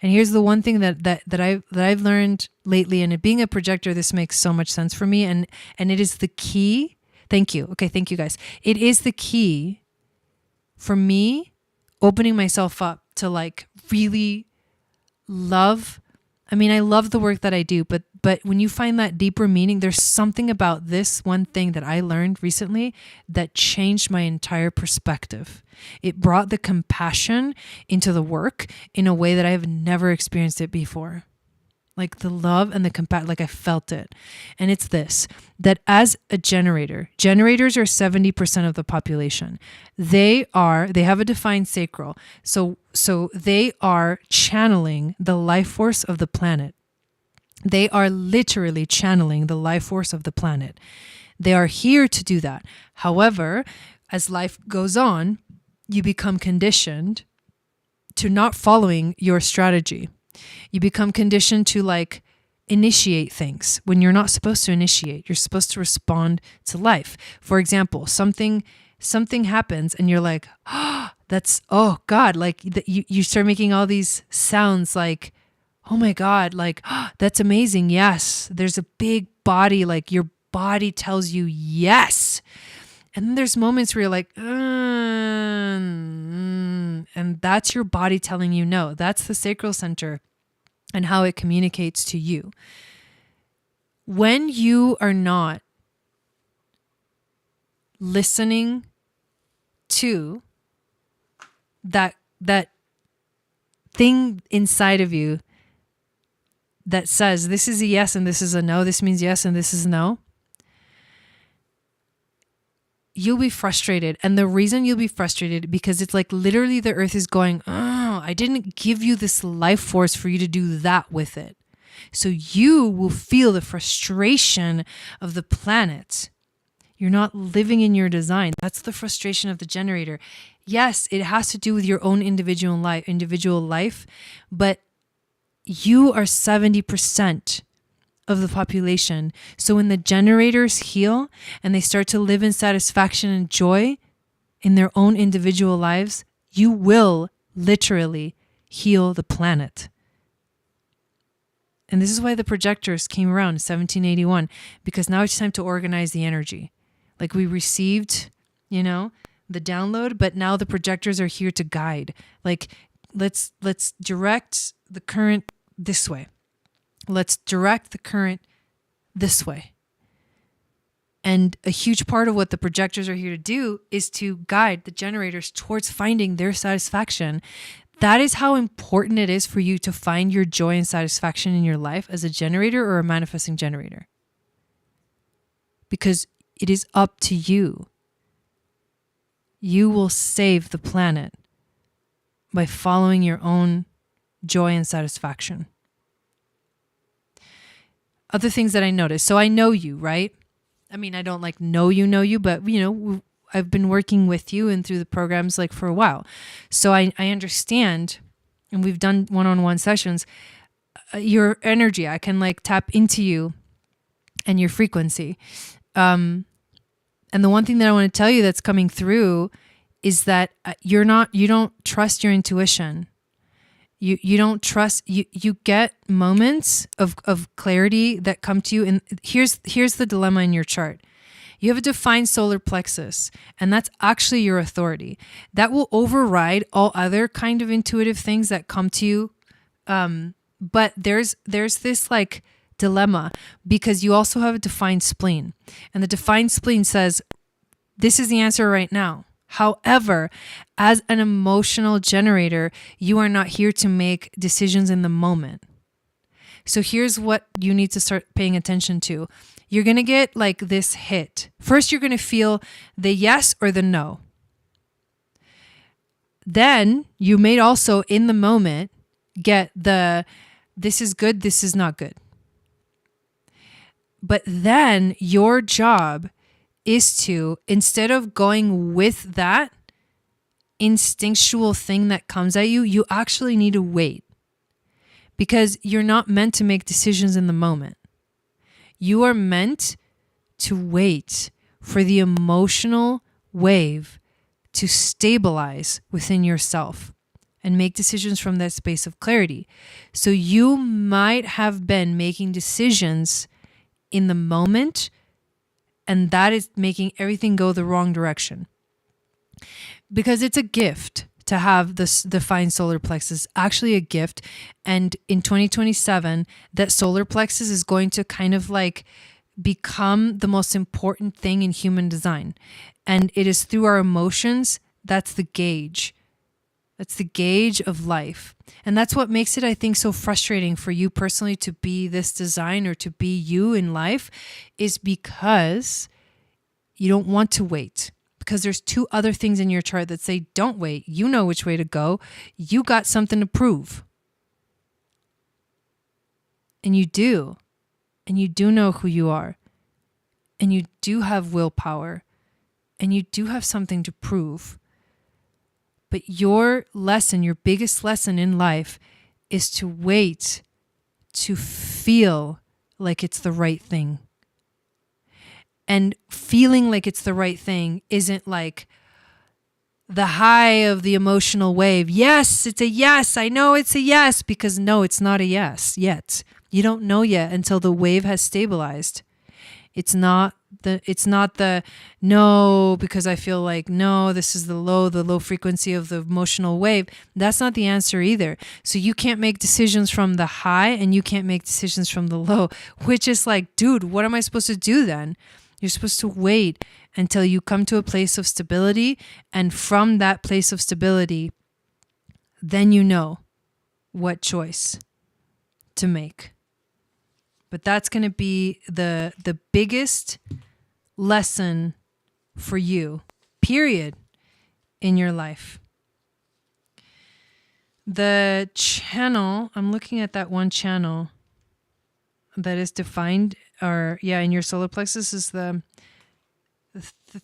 And here's the one thing that I've learned lately, and being a projector, this makes so much sense for me, and it is the key. Thank you. Okay, thank you guys. It is the key for me opening myself up to like really love. I mean, I love the work that I do, but when you find that deeper meaning, there's something about this one thing that I learned recently that changed my entire perspective. It brought the compassion into the work in a way that I have never experienced it before. Like the love and the compassion, like I felt it. And it's this, that as a generator, generators are 70% of the population. They have a defined sacral. So they are channeling the life force of the planet. They are literally channeling the life force of the planet. They are here to do that. However, as life goes on, you become conditioned to not following your strategy. You become conditioned to like initiate things when you're not supposed to initiate. You're supposed to respond to life. For example, something something happens and you're like, oh, oh God, like you start making all these sounds like, oh my God, like, oh, that's amazing. Yes. There's a big body, like your body tells you yes. And then there's moments where you're like, and that's your body telling you no. That's the sacral center and how it communicates to you. When you are not listening to that thing inside of you that says this is a yes and this is a no, this means yes and this is no, you'll be frustrated. And the reason you'll be frustrated, because it's like literally the earth is going, oh, I didn't give you this life force for you to do that with it. So you will feel the frustration of the planet. You're not living in your design. That's the frustration of the generator. Yes, it has to do with your own individual life, but you are 70% of the population. So when the generators heal and they start to live in satisfaction and joy in their own individual lives, you will literally heal the planet. And this is why the projectors came around in 1781, because now it's time to organize the energy. Like we received, the download, but now the projectors are here to guide. Like let's direct the current this way. Let's direct the current this way. And a huge part of what the projectors are here to do is to guide the generators towards finding their satisfaction. That is how important it is for you to find your joy and satisfaction in your life as a generator or a manifesting generator. Because it is up to you. You will save the planet by following your own joy and satisfaction. Other things that I noticed. So I know you, right? I mean, I don't like know you, but I've been working with you and through the programs like for a while. So I understand, and we've done one-on-one sessions, your energy. I can like tap into you and your frequency. And the one thing that I want to tell you that's coming through is that you don't trust your intuition. You don't trust, you get moments of clarity that come to you. And here's the dilemma in your chart. You have a defined solar plexus, and that's actually your authority. That will override all other kind of intuitive things that come to you. But there's this like dilemma, because you also have a defined spleen. And the defined spleen says, this is the answer right now. However, as an emotional generator, you are not here to make decisions in the moment. So here's what you need to start paying attention to. You're going to get like this hit. First, you're going to feel the yes or the no. Then you may also in the moment get the this is good, this is not good. But then your job is to, instead of going with that instinctual thing that comes at you, you actually need to wait. Because you're not meant to make decisions in the moment. You are meant to wait for the emotional wave to stabilize within yourself and make decisions from that space of clarity. So you might have been making decisions in the moment, and that is making everything go the wrong direction. Because it's a gift to have this defined solar plexus, actually a gift. And in 2027, that solar plexus is going to kind of like become the most important thing in human design. And it is through our emotions, that's the gauge. That's the gauge of life. And that's what makes it, I think, so frustrating for you personally to be this design or to be you in life, is because you don't want to wait. Because there's two other things in your chart that say, don't wait. You know which way to go. You got something to prove. And you do. And you do know who you are. And you do have willpower. And you do have something to prove. But your lesson, your biggest lesson in life, is to wait to feel like it's the right thing. And feeling like it's the right thing isn't like the high of the emotional wave. Yes, it's a yes. I know it's a yes, because no, it's not a yes yet. You don't know yet until the wave has stabilized. It's not the no, because I feel like no, this is the low frequency of the emotional wave. That's not the answer either. So you can't make decisions from the high and you can't make decisions from the low, which is like, dude, what am I supposed to do then? You're supposed to wait until you come to a place of stability, and from that place of stability, then you know what choice to make. But that's going to be the biggest lesson for you, period, in your life. The channel, I'm looking at that one channel that is defined, or in your solar plexus, is the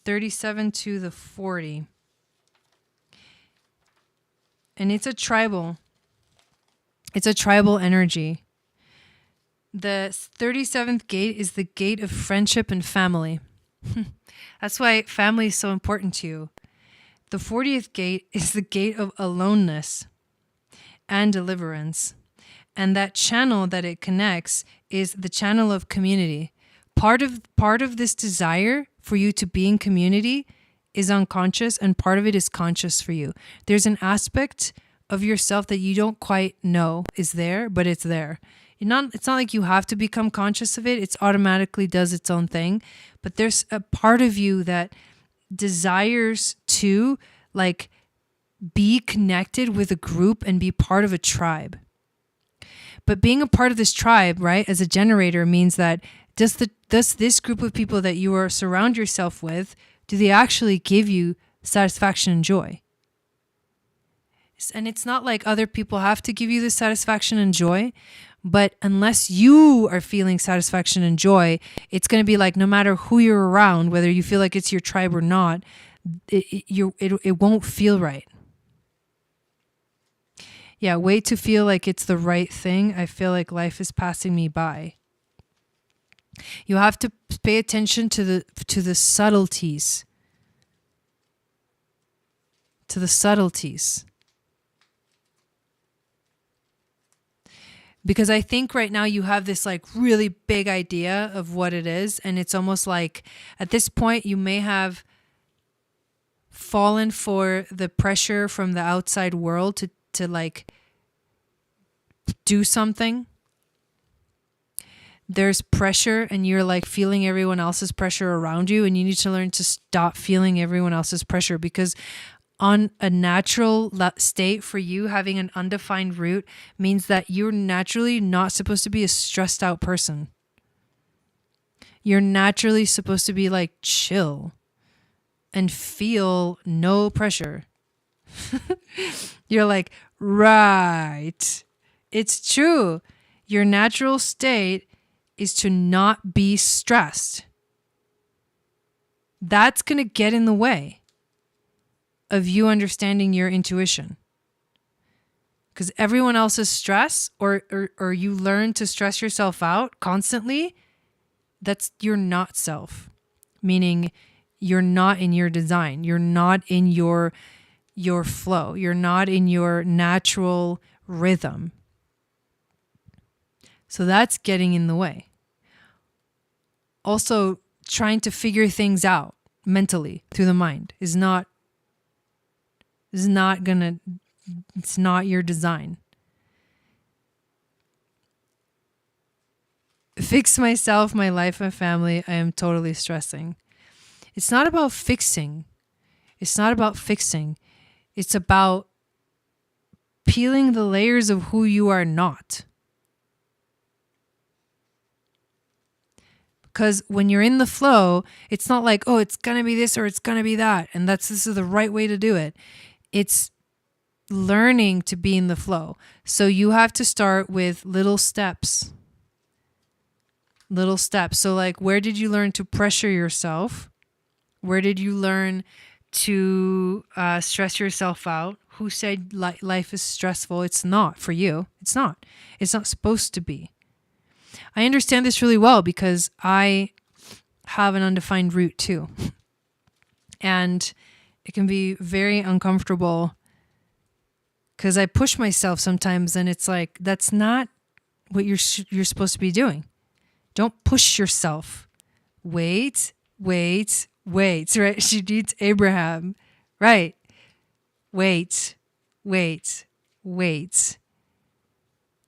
37 to the 40. And it's a tribal energy. The 37th gate is the gate of friendship and family. That's why family is so important to you. The 40th gate is the gate of aloneness and deliverance. And that channel that it connects is the channel of community. Part of this desire for you to be in community is unconscious, and part of it is conscious for you. There's an aspect of yourself that you don't quite know is there, but it's there. It's not like you have to become conscious of it. It automatically does its own thing. But there's a part of you that desires to like be connected with a group and be part of a tribe. But being a part of this tribe, right, as a generator means that does this group of people that you are surround yourself with, do they actually give you satisfaction and joy? And it's not like other people have to give you the satisfaction and joy, but unless you are feeling satisfaction and joy, it's going to be like no matter who you're around, whether you feel like it's your tribe or not, it won't feel right. Yeah, wait to feel like it's the right thing. I feel like life is passing me by. You have to pay attention to the subtleties. To the subtleties. Because I think right now you have this like really big idea of what it is. And it's almost like at this point you may have fallen for the pressure from the outside world to like do something. There's pressure and you're like feeling everyone else's pressure around you, and you need to learn to stop feeling everyone else's pressure, because on a natural state for you, having an undefined root means that you're naturally not supposed to be a stressed out person. You're naturally supposed to be like chill and feel no pressure. You're like, right. It's true. Your natural state is to not be stressed. That's going to get in the way of you understanding your intuition. Because everyone else's stress, or you learn to stress yourself out constantly, you're not self. Meaning you're not in your design. You're not in your flow. You're not in your natural rhythm. So that's getting in the way. Also, trying to figure things out mentally through the mind it's not your design. Fix myself, my life, and family. I am totally stressing. It's not about fixing. It's about peeling the layers of who you are not. Because when you're in the flow, it's not like, oh, it's going to be this or it's going to be that. And this is the right way to do it. It's learning to be in the flow. So you have to start with little steps. So like, where did you learn to pressure yourself? Where did you learn to stress yourself out? Who said life is stressful? It's not for you. It's not supposed to be. I understand this really well because I have an undefined root too. And it can be very uncomfortable because I push myself sometimes, and it's like, that's not what you're supposed to be doing. Don't push yourself. Wait, right? She needs Abraham. Right. Wait.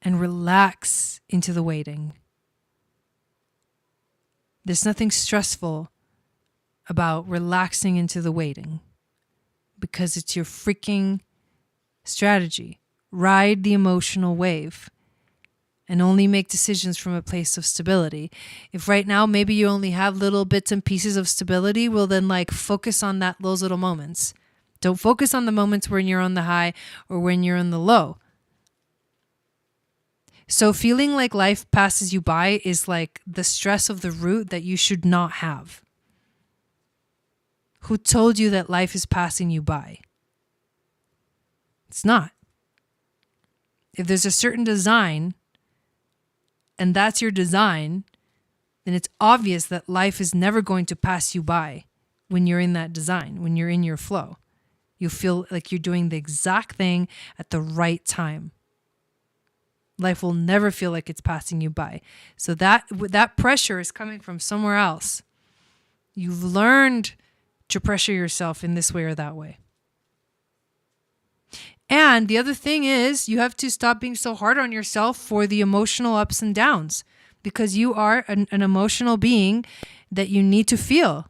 And relax into the waiting. There's nothing stressful about relaxing into the waiting because it's your freaking strategy. Ride the emotional wave and only make decisions from a place of stability. If right now maybe you only have little bits and pieces of stability, well then focus on those little moments. Don't focus on the moments when you're on the high or when you're on the low. So feeling like life passes you by is like the stress of the root that you should not have. Who told you that life is passing you by? It's not. If there's a certain design and that's your design, then it's obvious that life is never going to pass you by when you're in that design, when you're in your flow. You feel like you're doing the exact thing at the right time. Life will never feel like it's passing you by. So that pressure is coming from somewhere else. You've learned to pressure yourself in this way or that way. And the other thing is you have to stop being so hard on yourself for the emotional ups and downs, because you are an emotional being that you need to feel.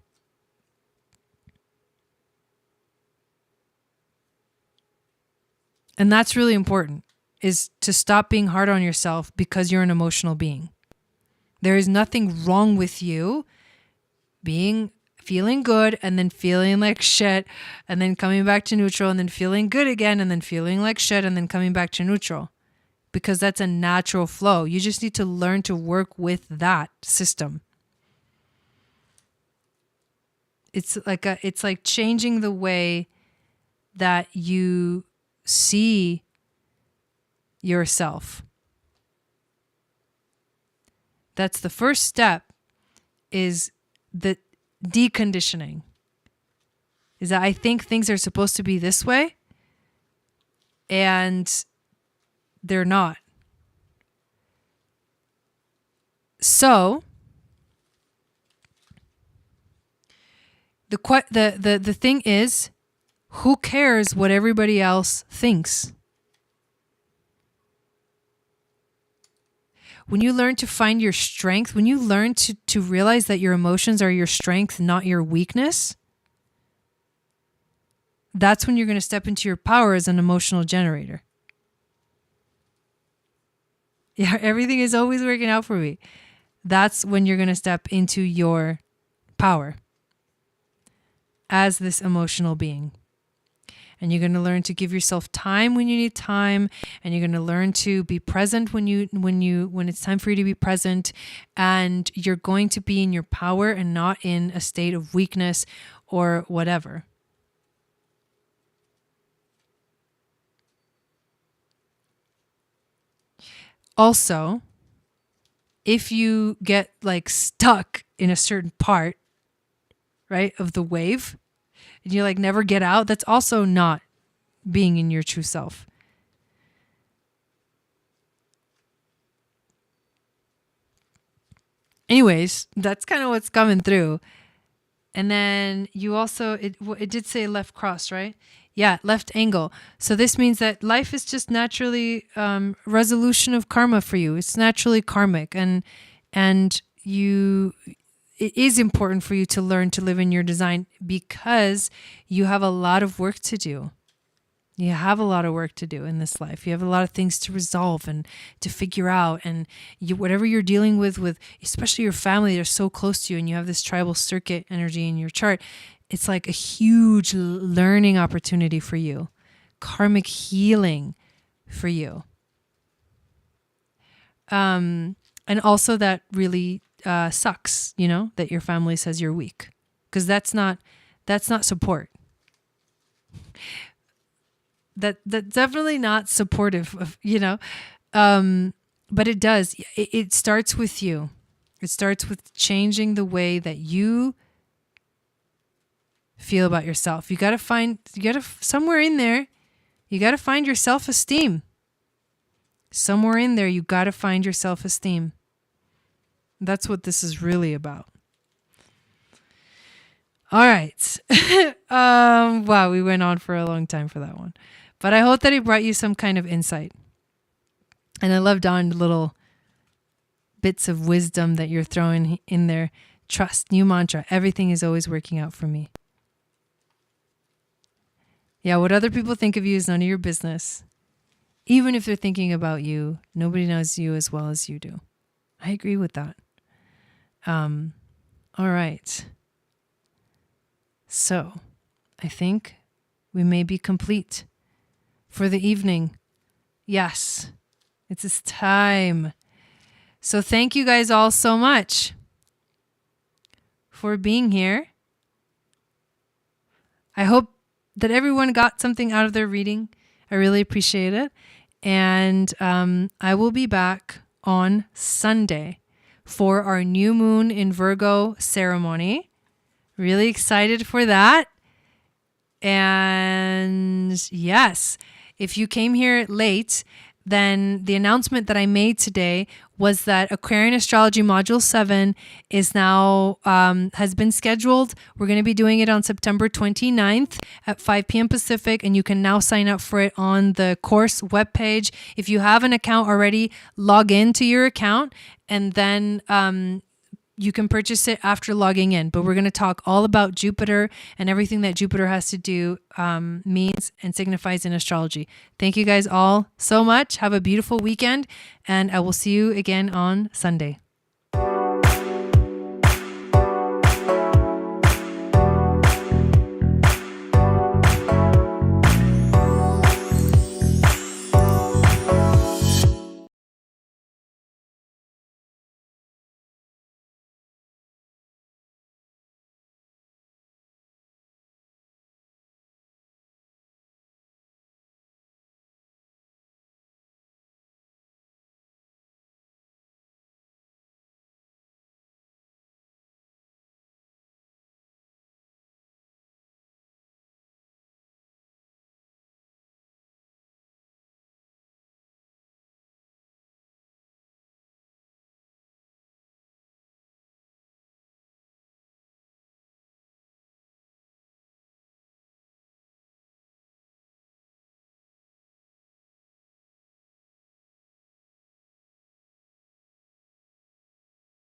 And that's really important, is to stop being hard on yourself because you're an emotional being. There is nothing wrong with you feeling good and then feeling like shit and then coming back to neutral and then feeling good again and then feeling like shit and then coming back to neutral, because that's a natural flow. You just need to learn to work with that system. It's like changing the way that you see yourself. That's the first step, is the deconditioning. Is that I think things are supposed to be this way and they're not. So the thing is, who cares what everybody else thinks? When you learn to find your strength, when you learn to realize that your emotions are your strength, not your weakness, that's when you're going to step into your power as an emotional generator. Yeah, everything is always working out for me. That's when you're going to step into your power as this emotional being. And you're going to learn to give yourself time when you need time, and you're going to learn to be present when it's time for you to be present, and you're going to be in your power and not in a state of weakness or whatever. Also, if you get stuck in a certain part, right, of the wave, and you never get out, that's also not being in your true self. Anyways, that's kind of what's coming through. And then you also, it did say left cross, right? Yeah, left angle. So this means that life is just naturally resolution of karma for you. It's naturally karmic, and it is important for you to learn to live in your design, because you have a lot of work to do. You have a lot of work to do in this life. You have a lot of things to resolve and to figure out. And whatever you're dealing with especially your family, they're so close to you, and you have this tribal circuit energy in your chart. It's like a huge learning opportunity for you. Karmic healing for you. And also that really sucks, that your family says you're weak, because that's not support. That's definitely not supportive of, but it does. It starts with you. It starts with changing the way that you feel about yourself. Somewhere in there, you got to find your self-esteem. Somewhere in there, you got to find your self-esteem. That's what this is really about. All right. Wow, we went on for a long time for that one. But I hope that it brought you some kind of insight. And I love Dawn, little bits of wisdom that you're throwing in there. Trust, new mantra. Everything is always working out for me. Yeah, what other people think of you is none of your business. Even if they're thinking about you, nobody knows you as well as you do. I agree with that. All right. So, I think we may be complete for the evening. Yes, it's time. So thank you guys all so much for being here. I hope that everyone got something out of their reading. I really appreciate it. And I will be back on Sunday for our new moon in Virgo ceremony. Really excited for that. And yes, if you came here late, then the announcement that I made today was that Aquarian Astrology Module 7 is now, has been scheduled. We're going to be doing it on September 29th at 5 p.m. Pacific, and you can now sign up for it on the course webpage. If you have an account already, log into your account, and then you can purchase it after logging in. But we're going to talk all about Jupiter and everything that Jupiter has to do, means and signifies in astrology. Thank you guys all so much. Have a beautiful weekend, and I will see you again on Sunday.